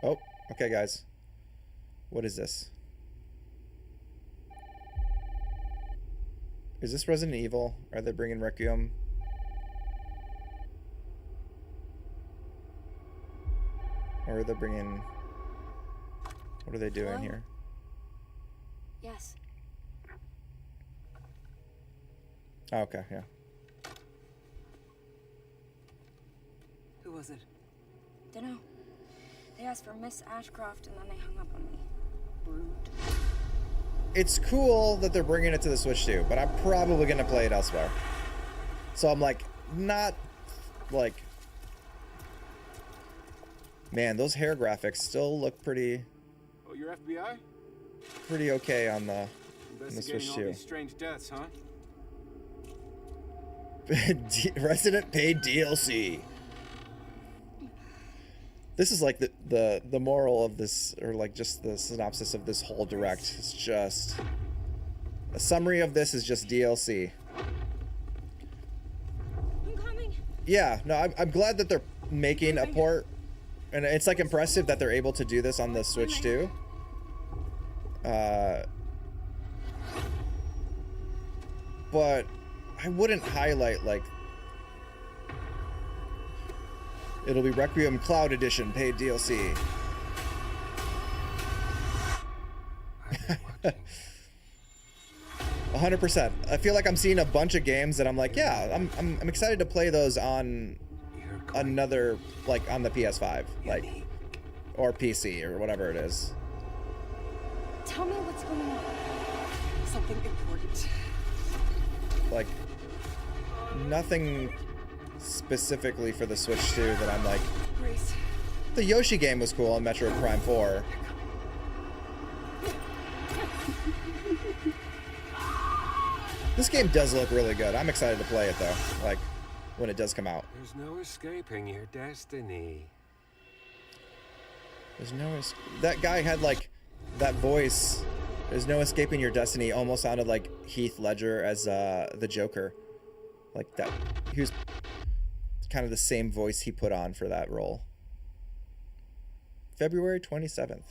Oh, okay, guys. What is this? Is this Resident Evil? Are they bringing Requiem? Or are they bringing... What are they doing here? Yes. Oh, okay, yeah. Who was it? Dunno. They asked for Miss Ashcroft and then they hung up on me. Rude. It's cool that they're bringing it to the Switch too, but I'm probably going to play it elsewhere. So I'm like, not like... Man, those hair graphics still look pretty... Oh, you're FBI? Pretty okay on the Switch all 2. These strange deaths, huh? Resident paid DLC. This is like the moral of this, or like just the synopsis of this whole direct. It's just a summary of this is just DLC. I'm coming. Yeah, no, I'm glad that they're making a port And it's like impressive that they're able to do this on the Switch too. But I wouldn't highlight like it'll be Requiem Cloud Edition paid DLC. 100%. I feel like I'm seeing a bunch of games that I'm like, yeah, I'm excited to play those on another, like on the PS5, like, or PC or whatever it is. Tell me what's going on. Something important. Like, nothing specifically for the Switch 2 that I'm like. Grace. The Yoshi game was cool on Metroid Prime 4. This game does look really good. I'm excited to play it though, like when it does come out. There's no escaping your destiny. There's no that guy had like that voice. There's no escaping your destiny. Almost sounded like Heath Ledger as the Joker. Like that. He was kind of the same voice he put on for that role. February 27th.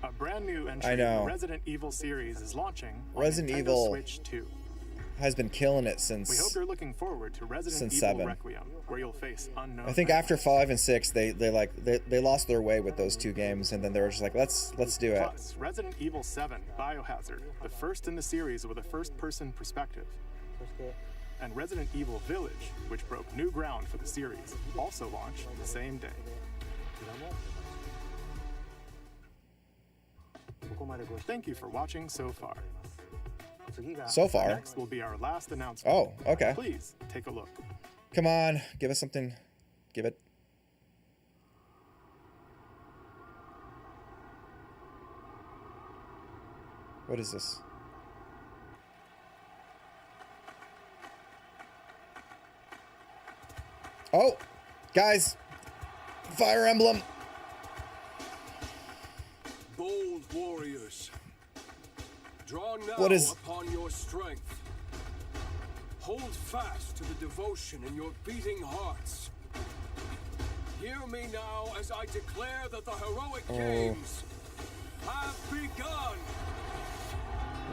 A brand new entry I know. in the Resident Evil series is launching on Resident Nintendo Evil Switch 2. has been killing it since. We hope you're looking forward to Resident Evil 7. Requiem, where you'll face unknown. I think after 5 and 6, they lost their way with those two games, and then they were just like, let's do it. Plus, Resident Evil 7 Biohazard, the first in the series with a first-person perspective. And Resident Evil Village, which broke new ground for the series, also launched the same day. Thank you for watching so far. So far. Next will be our last announcement. Oh, okay. Please take a look. Come on, give us something. Give it. What is this? Oh, guys, Fire Emblem. Bold warriors, draw now What is- upon your strength. Hold fast to the devotion in your beating hearts. Hear me now as I declare that the heroic games have begun.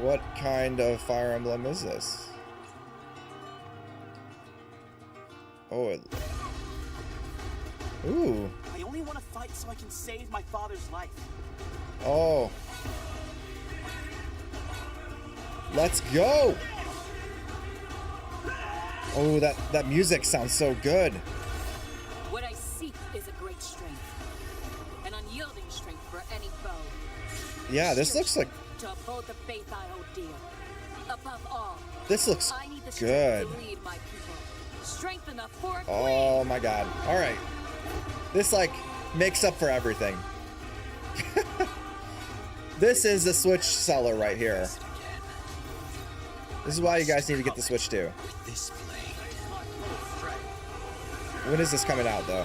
What kind of Fire Emblem is this? Oh, ooh. I only want to fight so I can save my father's life. Oh. Let's go. Oh, that music sounds so good. What I seek is a great strength, an unyielding strength for any foe. Yeah, this looks like To uphold the faith I hold dear. Above all, this looks I need the strength good. to lead my people. Strength enough for a Oh my god. All right. This like makes up for everything. This is the Switch seller right here. This is why you guys need to get the Switch too. When is this coming out though?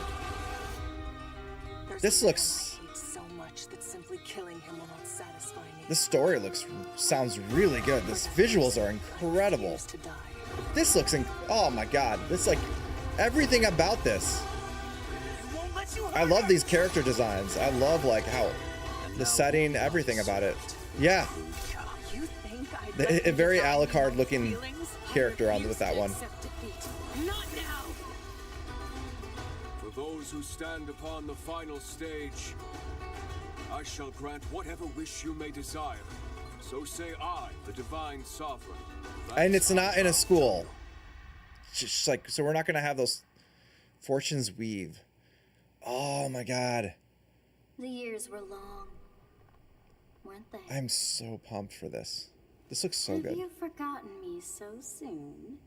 This looks. So much that simply killing him will not satisfy me. This story sounds really good. This visuals are incredible. This looks oh my god. This like everything about this. I love these character designs. I love like how the setting, everything about it. Yeah. A very Alucard looking character on with that one. Not now. For those who stand upon the final stage, I shall grant whatever wish you may desire. So say I, the divine sovereign. And it's not in a school. Just like, so we're not gonna have those fortunes weave. Oh my god. The years were long, weren't they? I'm so pumped for this. This looks so Have good. you forgotten me so soon?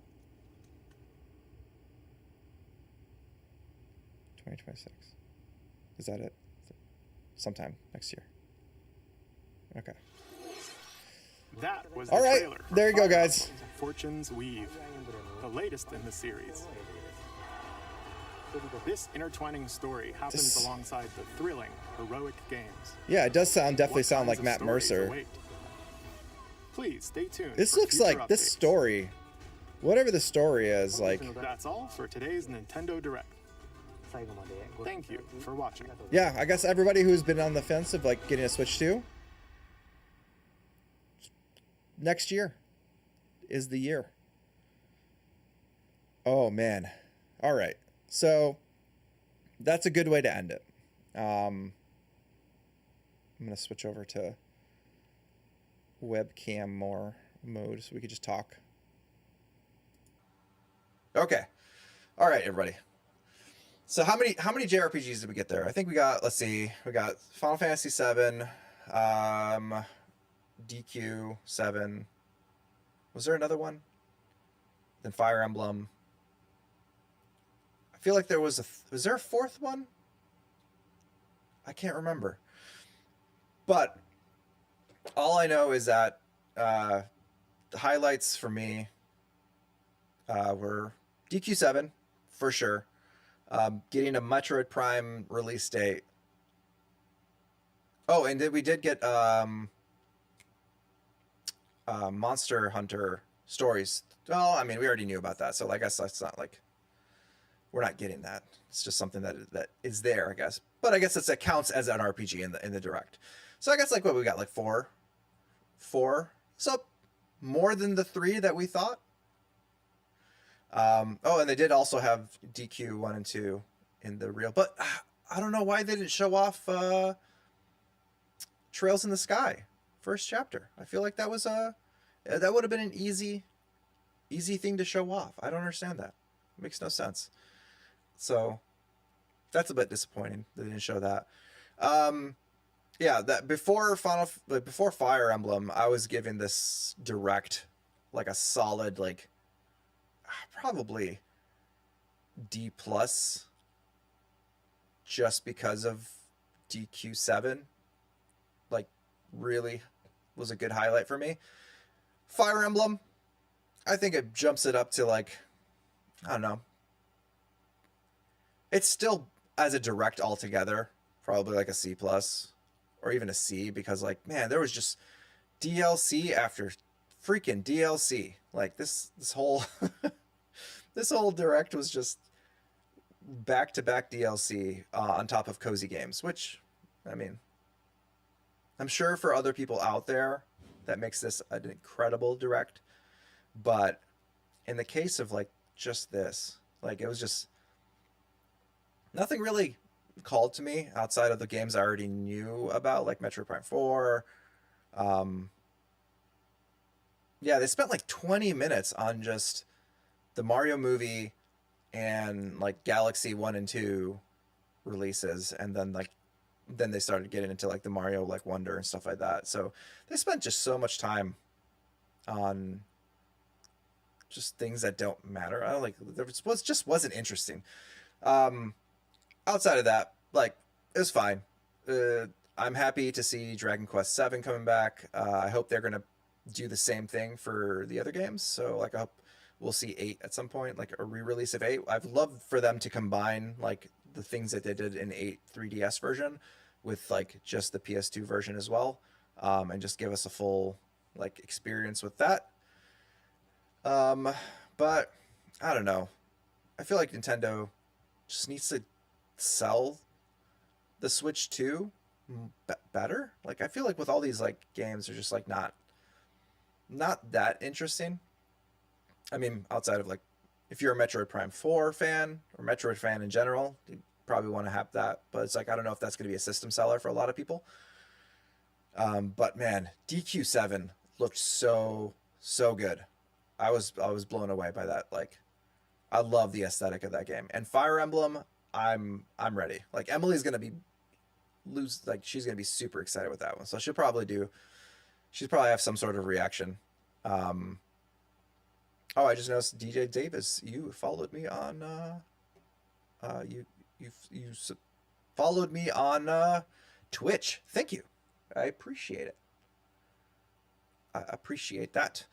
2026. Is that it? Sometime next year. Okay. That was All the right, trailer for there you go, Fire guys. Emblem Fortune's Weave, the latest in the series. This intertwining story happens alongside the thrilling, heroic games. Yeah, it does definitely sound like Kinds of Matt stories Mercer. await? Please stay tuned. This for looks future like this updates. story, whatever the story is, like. That's all for today's Nintendo Direct. Thank you for watching. Yeah, I guess everybody who's been on the fence of like getting a Switch 2, next year is the year. Oh man. All right. So that's a good way to end it. I'm going to switch over to webcam mode so we could just talk. Okay. All right, everybody. So how many JRPGs did we get there? I think we got, let's see, we got Final Fantasy 7, DQ 7. Was there another one? Then Fire Emblem. I feel like there was was there a fourth one? I can't remember. But all I know is that the highlights for me were DQ7 for sure. Getting a Metroid Prime release date. Oh, and we did get Monster Hunter Stories. Well, I mean, we already knew about that, so I guess that's not like we're not getting that. It's just something that is there, I guess. But I guess that counts as an RPG in the direct. So I guess like what we got, like four. So more than the 3 that we thought. Oh, and they did also have DQ 1 and 2 in the real, but I don't know why they didn't show off Trails in the Sky first chapter. I feel like that was that would have been an easy thing to show off. I don't understand that. It makes no sense. So that's a bit disappointing they didn't show that. Yeah, that before Fire Emblem, I was giving this direct like a solid like probably D+, just because of DQ7. Like really was a good highlight for me. Fire Emblem, I think it jumps it up to like, I don't know. It's still, as a direct altogether, probably like a C+, or even a C, because like, man, there was just DLC after freaking DLC. Like this whole this whole direct was just back-to-back DLC on top of cozy games, which, I mean, I'm sure for other people out there that makes this an incredible direct, but in the case of like just this, like it was just nothing really called to me outside of the games I already knew about, like Metroid Prime 4. Yeah, they spent like 20 minutes on just the Mario movie and like Galaxy 1 and 2 releases, and then they started getting into like the Mario like Wonder and stuff like that. So they spent just so much time on just things that don't matter. I don't like, there just wasn't interesting. Outside of that, like, it was fine. I'm happy to see Dragon Quest VII coming back. I hope they're gonna do the same thing for the other games. So like, I hope we'll see 8 at some point, like a re-release of 8. I've loved for them to combine like the things that they did in 8 3DS version with like just the PS2 version as well, and just give us a full like experience with that. But I don't know. I feel like Nintendo just needs to sell the Switch 2 better. Like I feel like with all these like games, they're just like not that interesting. I mean, outside of like, if you're a Metroid Prime 4 fan or Metroid fan in general, you probably want to have that. But it's like, I don't know if that's going to be a system seller for a lot of people. But man, DQ7 looked so good. I was blown away by that. Like, I love the aesthetic of that game. And Fire Emblem, I'm ready. Like Emily's going to be she's going to be super excited with that one. So she'll probably have some sort of reaction. Oh, I just noticed DJ Davis, you followed me on you followed me on Twitch. Thank you. I appreciate it. I appreciate that.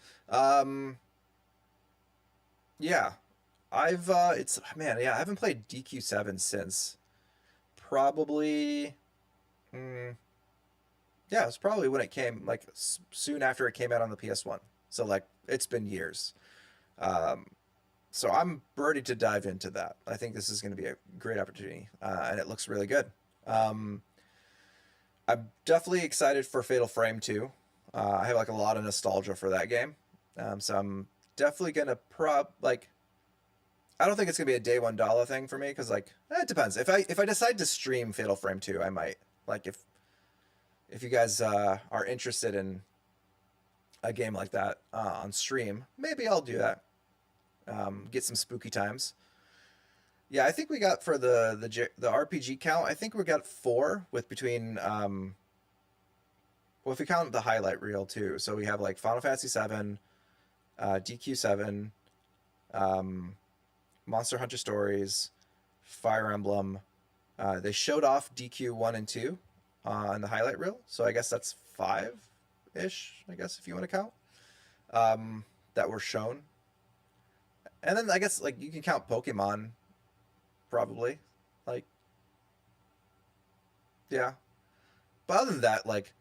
Yeah. I haven't played DQ7 since probably Yeah, it was probably when it came, like soon after it came out on the PS1. So like it's been years. So I'm ready to dive into that. I think this is going to be a great opportunity, and it looks really good. I'm definitely excited for Fatal Frame 2. I have like a lot of nostalgia for that game, so I'm definitely gonna I don't think it's gonna be a day $1 thing for me because like it depends. If I decide to stream Fatal Frame 2, I might. Like if you guys are interested in a game like that on stream, maybe I'll do that. Get some spooky times. Yeah, I think we got for the RPG count. I think we got 4 with between. Well, if we count the highlight reel too, so we have like Final Fantasy 7, DQ7, Monster Hunter Stories, Fire Emblem. They showed off DQ 1 and 2 on the highlight reel, so I guess that's 5-ish. I guess if you want to count that were shown. And then I guess like you can count Pokemon, probably, like, yeah. But other than that, like,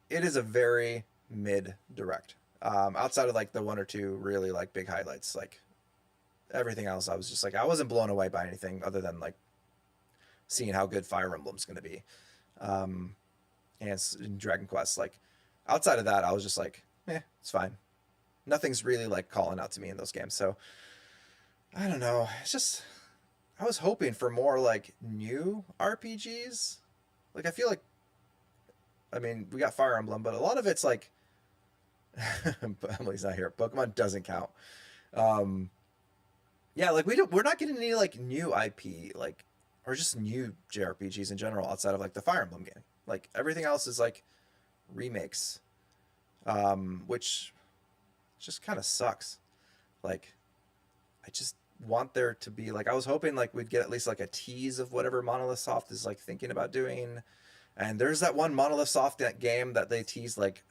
it is a very mid direct. Outside of like the 1 or 2 really like big highlights, like everything else, I was just like I wasn't blown away by anything other than like seeing how good Fire Emblem's going to be, and in Dragon Quest. Like outside of that, I was just like, it's fine. Nothing's really like calling out to me in those games. So I don't know. It's just I was hoping for more like new RPGs. Like I feel like, I mean, we got Fire Emblem, but a lot of it's like Emily's not here. Pokemon doesn't count. Yeah, like we're not getting any like new IP, like, or just new JRPGs in general outside of like the Fire Emblem game. Like everything else is like remakes, which just kind of sucks. Like I just want there to be like, I was hoping like we'd get at least like a tease of whatever Monolith Soft is like thinking about doing. And there's that one Monolith Soft game that they teased like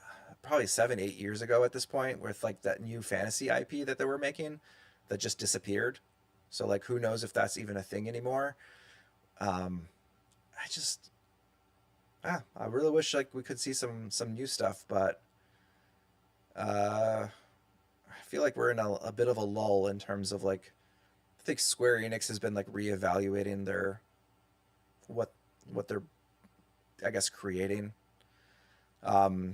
probably 7-8 years ago at this point, with like that new fantasy IP that they were making that just disappeared. So like who knows if that's even a thing anymore. I really wish like we could see some new stuff, but I feel like we're in a bit of a lull in terms of like, I think Square Enix has been like reevaluating their what they're, I guess, creating.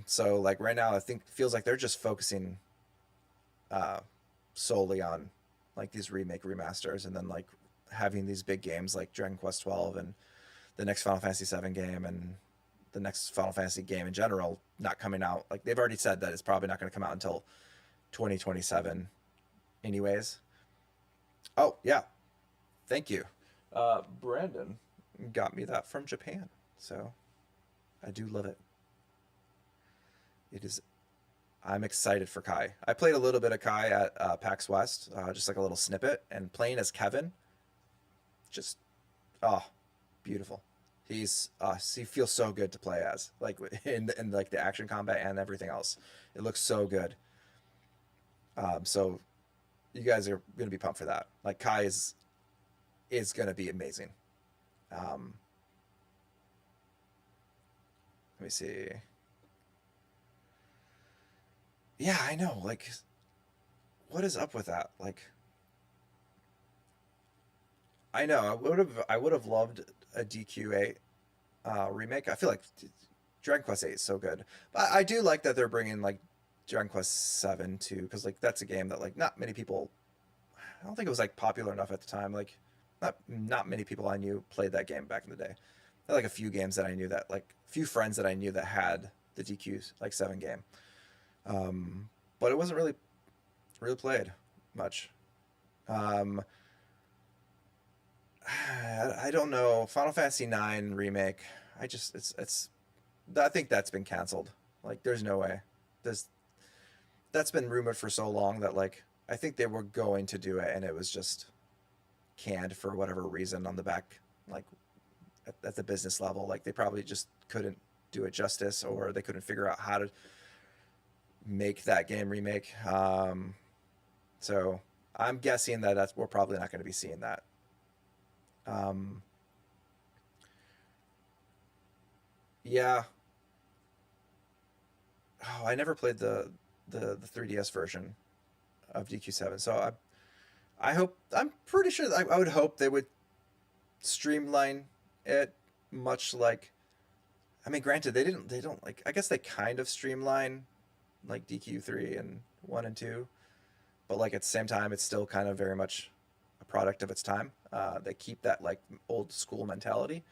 So like right now I think feels like they're just focusing solely on like these remasters, and then like having these big games like Dragon Quest 12 and the next Final Fantasy 7 game and the next Final Fantasy game in general not coming out. Like they've already said that it's probably not going to come out until 2027 anyways. Oh yeah, thank you. Brandon got me that from Japan, so I do love it. It is, I'm excited for Kai. I played a little bit of Kai at PAX West, just like a little snippet, and playing as Kevin, just, beautiful. He feels so good to play as, like in like the action combat and everything else. It looks so good. So you guys are going to be pumped for that. Like Kai is going to be amazing. Let me see. Yeah, I know. Like, what is up with that? Like, I know I would have loved a DQ8 remake. I feel like Dragon Quest 8 is so good, but I do like that they're bringing like Dragon Quest 7 too, because like that's a game that like not many people. I don't think it was like popular enough at the time. Like, not many people I knew played that game back in the day. I had like a few games that I knew that like few friends that I knew that had the DQ like 7 game. But it wasn't really played much. I don't know. Final Fantasy 9 remake. I think that's been canceled. Like, there's no way. That's been rumored for so long that like I think they were going to do it, and it was just canned for whatever reason on the back, like at the business level. Like they probably just couldn't do it justice, or they couldn't figure out how to make that game remake. So I'm guessing that we're probably not going to be seeing that. Yeah, oh, I never played the 3DS version of DQ7, so I'm pretty sure I would hope they would streamline it, much like, I mean, granted, they don't like, I guess they kind of streamline like DQ3 and 1 and 2, but like at the same time, it's still kind of very much a product of its time. They keep that like old school mentality.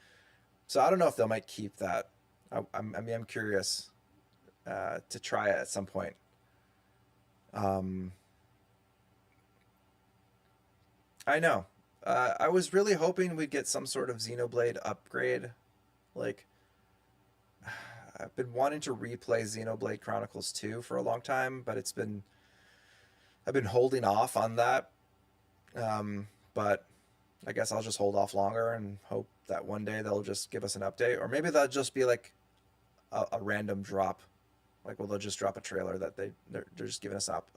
So I don't know if they might keep that. I mean, I'm curious to try it at some point. I know. I was really hoping we'd get some sort of Xenoblade upgrade. Like, I've been wanting to replay Xenoblade Chronicles 2 for a long time, but I've been holding off on that. But I guess I'll just hold off longer and hope that one day they'll just give us an update, or maybe that'll just be like a random drop. Like, well, they'll just drop a trailer that they're just giving us up.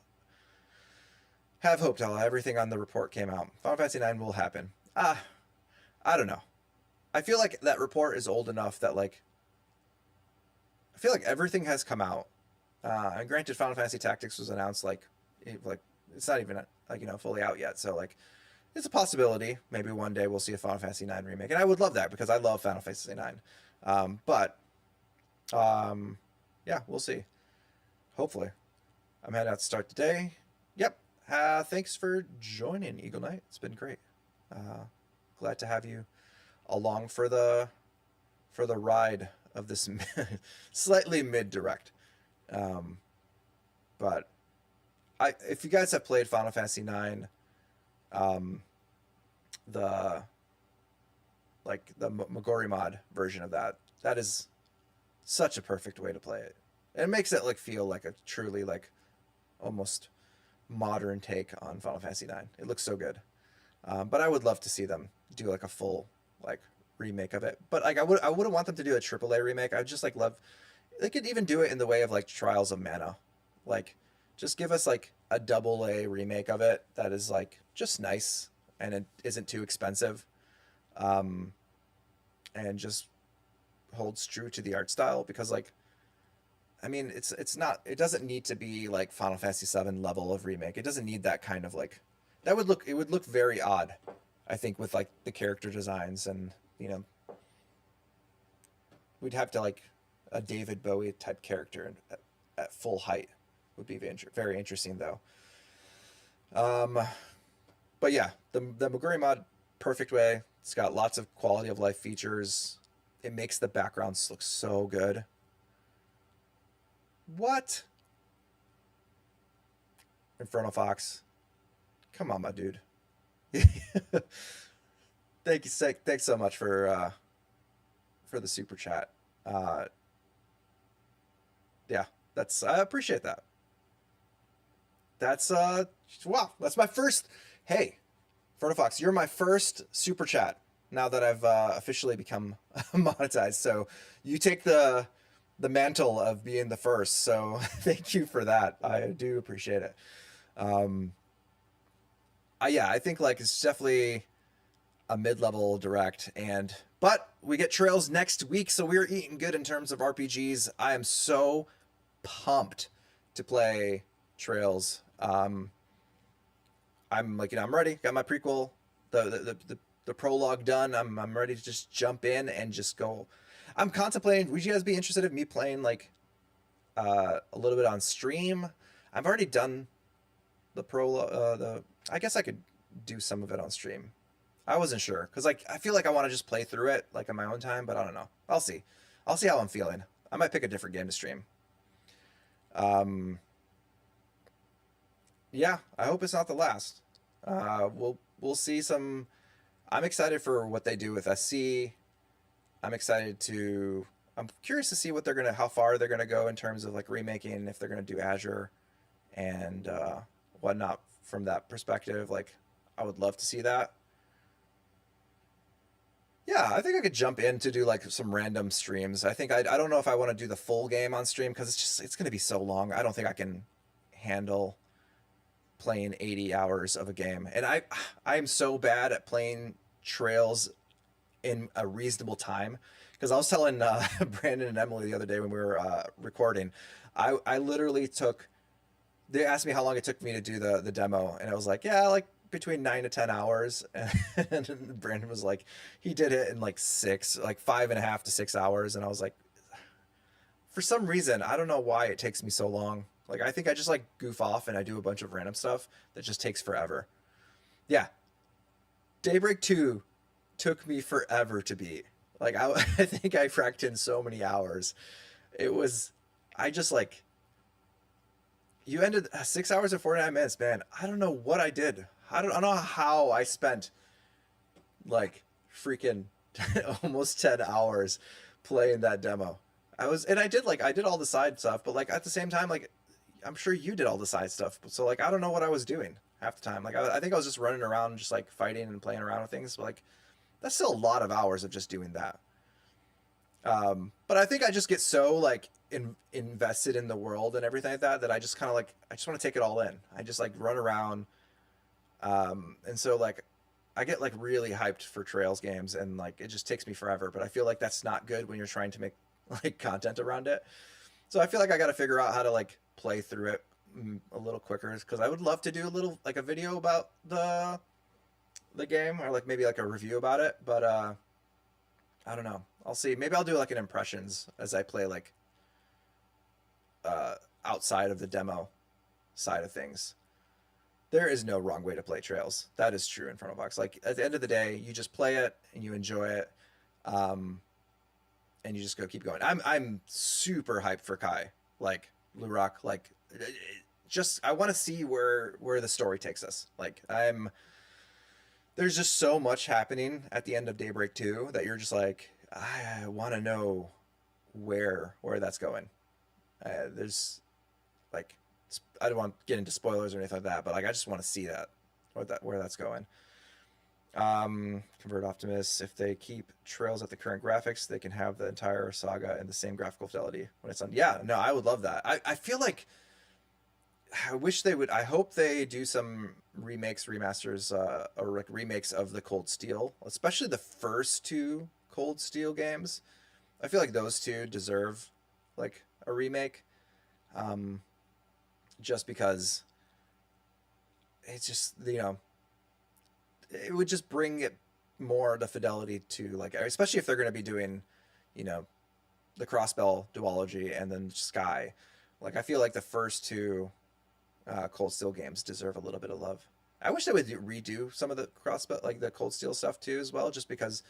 Have hope till everything on the report came out. Final Fantasy 9 will happen. I don't know. I feel like that report is old enough that, like, I feel like everything has come out. And granted, Final Fantasy Tactics was announced like it's not even like, you know, fully out yet. So like, it's a possibility. Maybe one day we'll see a Final Fantasy 9 remake, and I would love that because I love Final Fantasy 9. Yeah, we'll see. Hopefully, I'm heading out to start the day. Yep. Thanks for joining, Eagle Knight. It's been great. Glad to have you along for the ride of this slightly mid-direct. But if you guys have played Final Fantasy 9, the Magori mod version of that is such a perfect way to play it. It makes it like feel like a truly like almost modern take on Final Fantasy 9. It looks so good. But I would love to see them do like a full like remake of it. But like I wouldn't want them to do a AAA remake. I would just like love, they could even do it in the way of like Trials of Mana. Like just give us like a AA remake of it that is like just nice and it isn't too expensive. And just holds true to the art style, because like, I mean, it doesn't need to be like Final Fantasy 7 level of remake. It doesn't need that kind of like, it would look very odd, I think, with like the character designs, and you know, we'd have to like a David Bowie type character at full height would be very interesting though. But yeah, the Maguri mod, perfect way. It's got lots of quality of life features. It makes the backgrounds look so good. What? Inferno Fox. Come on, my dude. Thank you. Thanks so much for the super chat. Yeah, I appreciate that. That's wow. That's my first. Hey, Inferno Fox, you're my first super chat now that I've officially become monetized. So you take the mantle of being the first. So thank you for that. I do appreciate it. Yeah, I think like it's definitely a mid-level direct, but we get Trails next week, so we're eating good in terms of RPGs. I am so pumped to play Trails. I'm like, you know, I'm ready. Got my prequel, the prologue done. I'm ready to just jump in and just go. I'm contemplating, would you guys be interested in me playing like a little bit on stream? I've already done the prologue, I guess I could do some of it on stream. I wasn't sure, because like I feel like I want to just play through it like in my own time, but I don't know. I'll see how I'm feeling. I might pick a different game to stream. Yeah, I hope it's not the last. We'll see some. I'm excited for what they do with SC. I'm curious to see how far they're gonna go in terms of like remaking, if they're gonna do Azure and whatnot from that perspective. Like, I would love to see that. Yeah, I think I could jump in to do like some random streams. I think I don't know if I want to do the full game on stream, because it's going to be so long. I don't think I can handle playing 80 hours of a game. And I'm so bad at playing Trails in a reasonable time. Because I was telling Brandon and Emily the other day when we were recording, I literally took, they asked me how long it took me to do the demo, and I was like, yeah, like between 9 to 10 hours. And Brandon was like, he did it in like 5.5 to 6 hours. And I was like, for some reason, I don't know why it takes me so long. Like, I think I just like goof off and I do a bunch of random stuff that just takes forever. Yeah. Daybreak 2 took me forever to beat. Like, I think I fracked in so many hours. It was, I just like, you ended 6 hours and 49 minutes, man. I don't know what I did. I don't know how I spent like freaking almost 10 hours playing that demo. I did all the side stuff, but like at the same time, like I'm sure you did all the side stuff. So like, I don't know what I was doing half the time. Like, I think I was just running around, just like fighting and playing around with things. But like, that's still a lot of hours of just doing that. But I think I just get so like invested in the world and everything like that I just kind of like, I just want to take it all in. I just like run around. And so like, I get like really hyped for Trails games, and like, it just takes me forever, but I feel like that's not good when you're trying to make like content around it. So I feel like I got to figure out how to like play through it a little quicker, because I would love to do a little like a video about the game, or like maybe like a review about it, but I don't know. I'll see. Maybe I'll do like an impressions as I play like outside of the demo side of things. There is no wrong way to play Trails. That is true in Frontal Box. Like at the end of the day, you just play it and you enjoy it. And you just keep going. I'm super hyped for Kai, like Lurak, like just, I want to see where the story takes us. Like there's just so much happening at the end of Daybreak 2 that you're just like, I want to know where that's going. There's like, I don't want to get into spoilers or anything like that, but like, I just want to see where that's going. Convert Optimus, if they keep Trails at the current graphics, they can have the entire saga in the same graphical fidelity when it's on. Yeah, no, I would love that. I feel like, I wish they would, I hope they do some remakes, remasters, or like remakes of the Cold Steel, especially the first 2 Cold Steel games. I feel like those 2 deserve like a remake. Just because it's just, you know, it would just bring it more the fidelity to like, especially if they're going to be doing, you know, the Crossbell duology and then Sky. Like, I feel like the first 2 Cold Steel games deserve a little bit of love. I wish they would redo some of the Crossbell, like the Cold Steel stuff too, as well, just because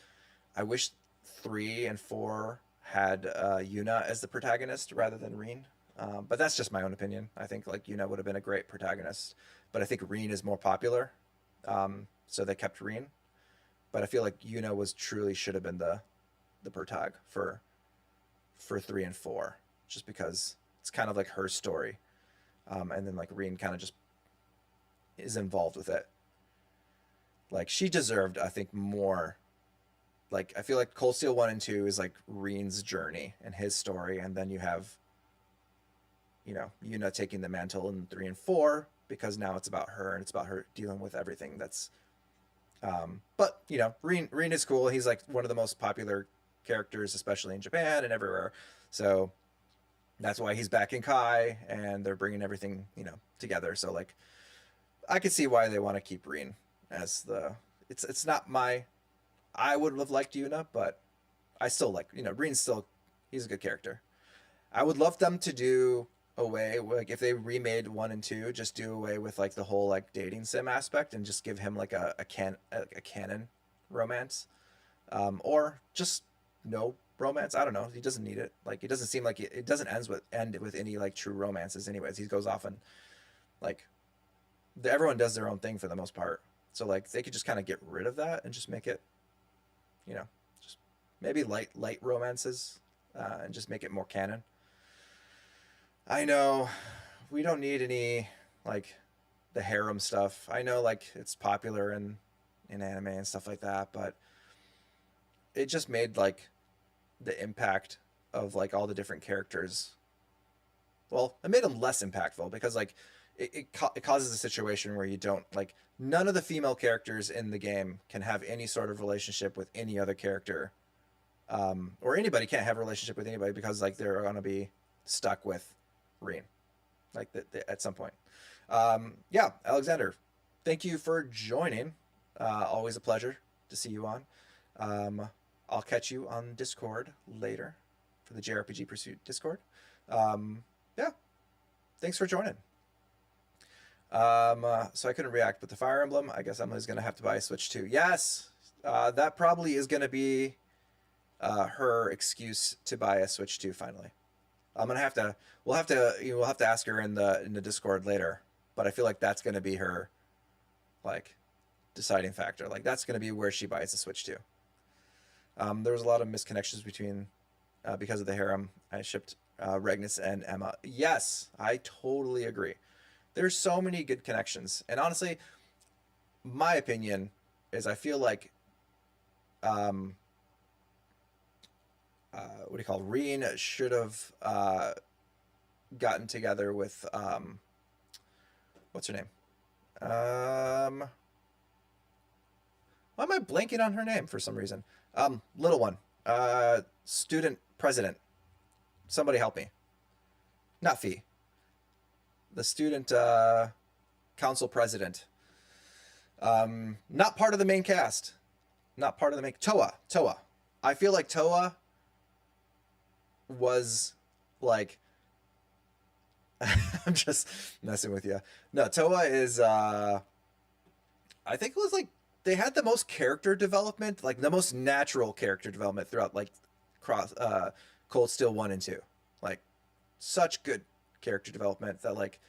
I wish 3 and 4 had Yuna as the protagonist rather than Reen. But that's just my own opinion. I think like Yuna would have been a great protagonist, but I think Reen is more popular. So they kept Reen, but I feel like Yuna should have been the protag for 3 and 4, just because it's kind of like her story. And then like Reen kind of just is involved with it. Like, she deserved, I think, more. Like, I feel like Cold Steel 1 and 2 is like Reen's journey and his story, and then you have, you know, Yuna taking the mantle in 3 and 4, because now it's about her, and it's about her dealing with everything that's but you know, Reen is cool. He's like one of the most popular characters, especially in Japan and everywhere, so that's why he's back in Kai, and they're bringing everything, you know, together. So like, I could see why they want to keep Reen as it's not my, I would have liked Yuna, but I still like, you know, he's a good character. I would love them to do away, like if they remade 1 and 2, just do away with like the whole like dating sim aspect and just give him like a canon romance, or just no romance. I don't know, he doesn't need it. Like, it doesn't seem like it doesn't end with any like true romances anyways. He goes off and like everyone does their own thing for the most part, so like they could just kind of get rid of that and just make it, you know, just maybe light romances, and just make it more canon. I know we don't need any like the harem stuff. I know like it's popular in anime and stuff like that, but it just made like the impact of like all the different characters, well, it made them less impactful, because like it causes a situation where you don't like none of the female characters in the game can have any sort of relationship with any other character, or anybody can't have a relationship with anybody because like they're going to be stuck with Reen, like at some point. Yeah, Alexander, thank you for joining. Always a pleasure to see you on. I'll catch you on Discord later for the JRPG Pursuit Discord. Yeah, thanks for joining. So I couldn't react, but the Fire Emblem, I guess Emily's going to have to buy a Switch too. Yes, that probably is going to be her excuse to buy a Switch 2 finally. I'm going to have to, we'll have to ask her in the Discord later, but I feel like that's going to be her, like, deciding factor. Like, that's going to be where she buys the Switch 2. There was a lot of misconnections between, because of the harem. I shipped Regnus and Emma. Yes, I totally agree. There's so many good connections. And honestly, my opinion is I feel like, what do you call it? Reen should have gotten together with, what's her name? Why am I blanking on her name for some reason? Little one. Student president. Somebody help me. Not Fee. The student council president. Not part of the main cast. Not part of the main... Toa. I feel like Toa was like... I'm just messing with you. No, Toa is... I think it was like... They had the most character development, like the most natural character development throughout like Cold Steel 1 and 2. Like such good character development that like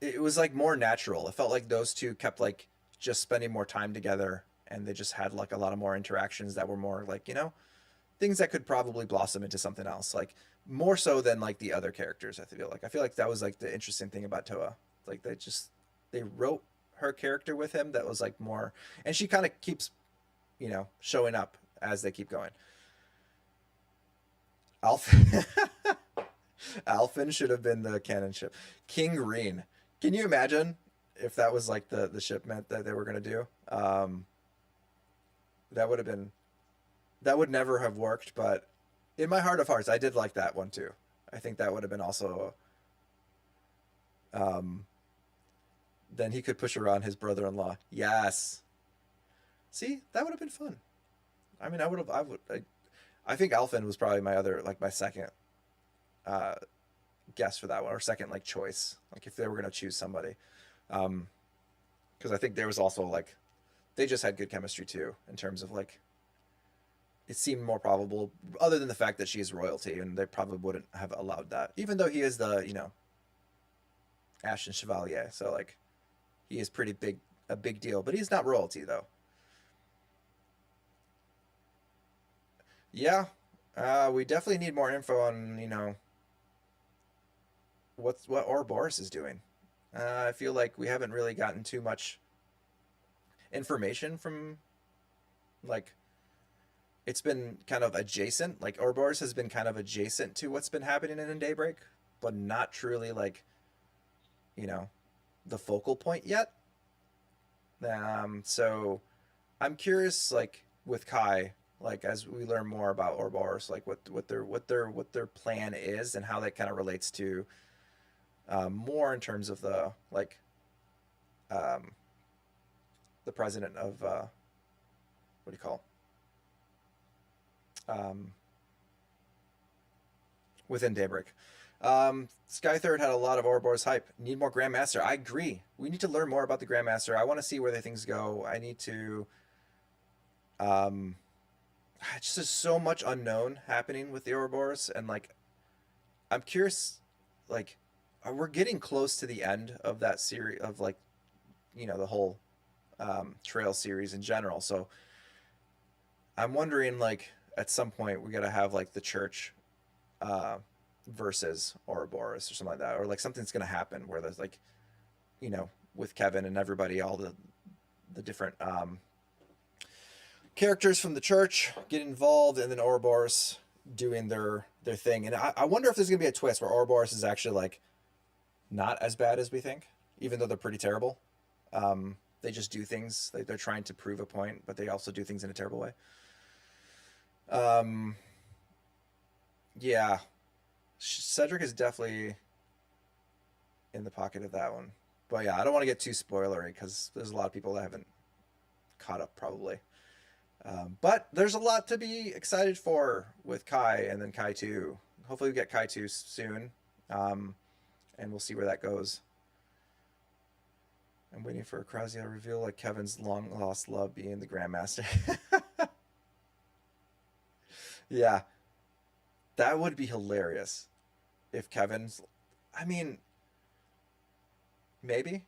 it was like more natural. It felt like those two kept like just spending more time together and they just had like a lot of more interactions that were more like, you know, things that could probably blossom into something else. Like more so than like the other characters, I feel like that was like the interesting thing about Toa. Like they wrote her character with him that was like more, and she kind of keeps, you know, showing up as they keep going. Alphen should have been the canon ship. King Reen. Can you imagine if that was like the shipment that they were going to do? That would never have worked, but in my heart of hearts, I did like that one too. I think that would have been also, then he could push around his brother-in-law. Yes. See, that would have been fun. I mean, I think Alphen was probably my second guess for that one, or second like choice. Like if they were going to choose somebody. Because I think there was also like, they just had good chemistry too, in terms of like, it seemed more probable, other than the fact that she is royalty, and they probably wouldn't have allowed that. Even though he is the, you know, Ashen Chevalier. So like, he is a big deal, but he's not royalty though. Yeah, we definitely need more info on, you know, what Ouroboros is doing. I feel like we haven't really gotten too much information from, like, it's been kind of adjacent. Like Ouroboros has been kind of adjacent to what's been happening in Daybreak, but not truly like, you know, the focal point yet. So I'm curious, like with Kai, like as we learn more about Ouroboros, like what their plan is and how that kind of relates to more in terms of the like the president of what do you call within Daybreak. Skythird had a lot of Ouroboros hype. Need more Grandmaster. I agree. We need to learn more about the Grandmaster. I want to see where the things go. I need to just there's so much unknown happening with the Ouroboros, and like I'm curious, like we're getting close to the end of that series of like, you know, the whole Trail series in general. So I'm wondering, like at some point we gotta have like the church versus Ouroboros or something like that, or like something's gonna happen where there's like, you know, with Kevin and everybody, all the different characters from the church get involved, and then Ouroboros doing their thing. And I wonder if there's gonna be a twist where Ouroboros is actually like not as bad as we think, even though they're pretty terrible. They just do things, they're trying to prove a point, but they also do things in a terrible way. Yeah, Cedric is definitely in the pocket of that one. But yeah, I don't want to get too spoilery because there's a lot of people that haven't caught up probably. But there's a lot to be excited for with Kai and then Kai 2. Hopefully we get Kai 2 soon. And we'll see where that goes. I'm waiting for a Krasio reveal like Kevin's long lost love being the Grandmaster. Yeah. That would be hilarious if Kevin's... I mean, maybe.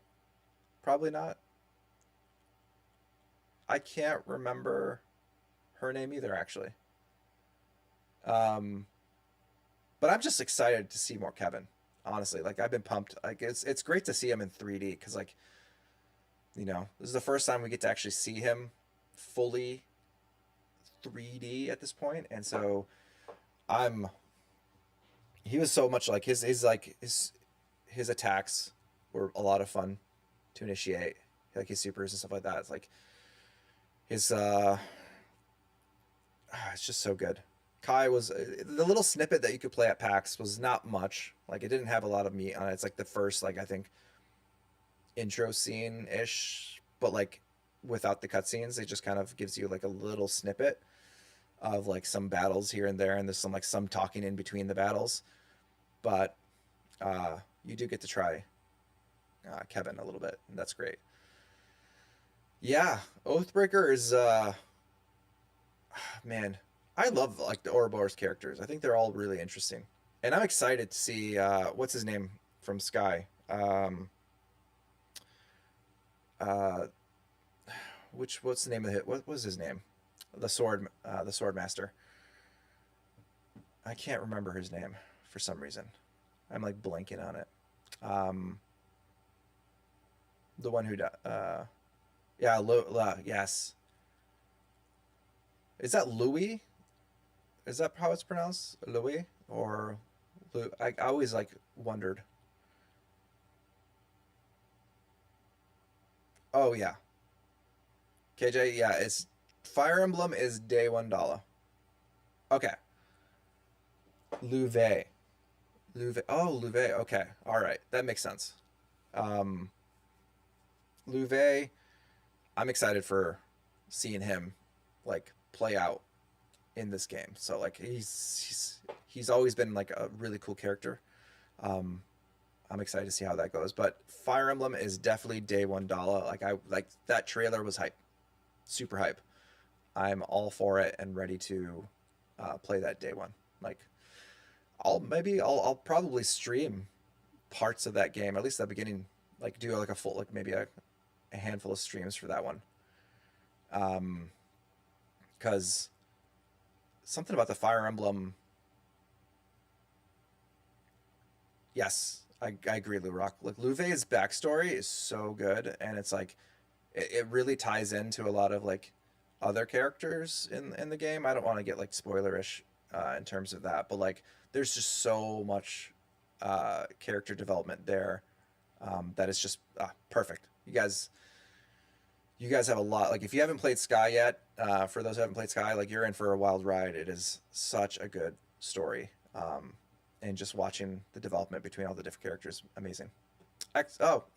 Probably not. I can't remember her name either, actually. But I'm just excited to see more Kevin, honestly. Like, I've been pumped. Like, it's great to see him in 3D, because, like, you know, this is the first time we get to actually see him fully 3D at this point, and so he was so much like his attacks were a lot of fun to initiate, like his supers and stuff like that. It's like his it's just so good. Kai was the little snippet that you could play at PAX was not much. Like, it didn't have a lot of meat on it. It's like the first, like, I think intro scene ish, but like without the cutscenes. It just kind of gives you like a little snippet of like some battles here and there, and there's some talking in between the battles. But you do get to try Kevin a little bit, and that's great. Yeah, Oathbreaker is man, I love like the Ouroboros characters. I think they're all really interesting, and I'm excited to see what's his name from Sky. What's the name of it? What was his name? The sword master. I can't remember his name for some reason. I'm like blanking on it. The one who yes. Is that Louis? Is that how it's pronounced? Louis or Lou? I always like wondered. Oh yeah. KJ, yeah, it's Fire Emblem is day $1. Okay. Louvet. Oh, Louvet. Okay. All right. That makes sense. Louvet, I'm excited for seeing him like play out in this game. So like he's always been like a really cool character. I'm excited to see how that goes. But Fire Emblem is definitely day $1. Like that trailer was hype. Super hype. I'm all for it and ready to play that day one. Like I'll probably stream parts of that game, at least at the beginning, like do like a full, like maybe a handful of streams for that one. Because something about the Fire Emblem. Yes, I agree, Lou Rock. Like Louvet's backstory is so good, and it's like it really ties into a lot of like other characters in the game. I don't want to get like spoilerish in terms of that, but like there's just so much character development there that is just perfect. You guys have a lot. Like if you haven't played Sky yet, for those who haven't played Sky, like you're in for a wild ride. It is such a good story, and just watching the development between all the different characters, amazing.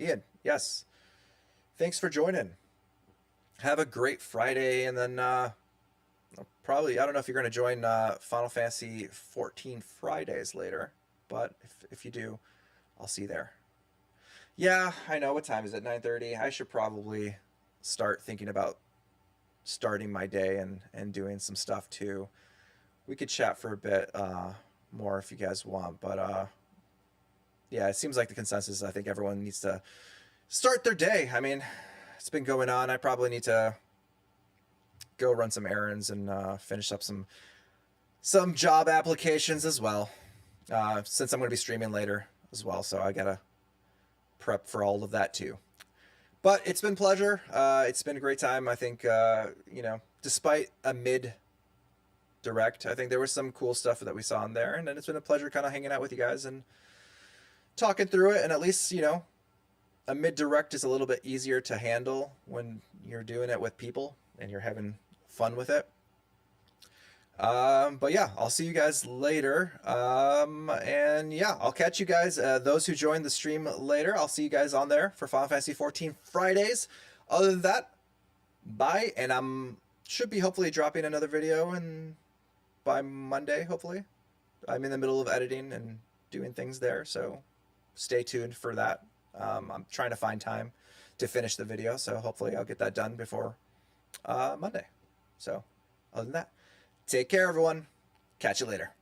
Ian, yes. Thanks for joining. Have a great Friday, and then probably, I don't know if you're going to join Final Fantasy 14 Fridays later, but if you do, I'll see you there. Yeah, I know. What time is it? 9:30. I should probably start thinking about starting my day and doing some stuff too. We could chat for a bit more if you guys want, but yeah, it seems like the consensus. I think everyone needs to start their day. I mean, it's been going on. I probably need to go run some errands and finish up some job applications as well, since I'm going to be streaming later as well. So I got to prep for all of that too. But it's been a pleasure. It's been a great time. I think, despite a mid-direct, I think there was some cool stuff that we saw in there. And then it's been a pleasure kind of hanging out with you guys and talking through it, and at least, you know, a mid-direct is a little bit easier to handle when you're doing it with people and you're having fun with it. But yeah, I'll see you guys later. And yeah, I'll catch you guys, those who join the stream later. I'll see you guys on there for Final Fantasy 14 Fridays. Other than that, bye. And should be hopefully dropping another video by Monday, hopefully. I'm in the middle of editing and doing things there, so stay tuned for that. I'm trying to find time to finish the video, so hopefully I'll get that done before Monday. So other than that, take care, everyone. Catch you later.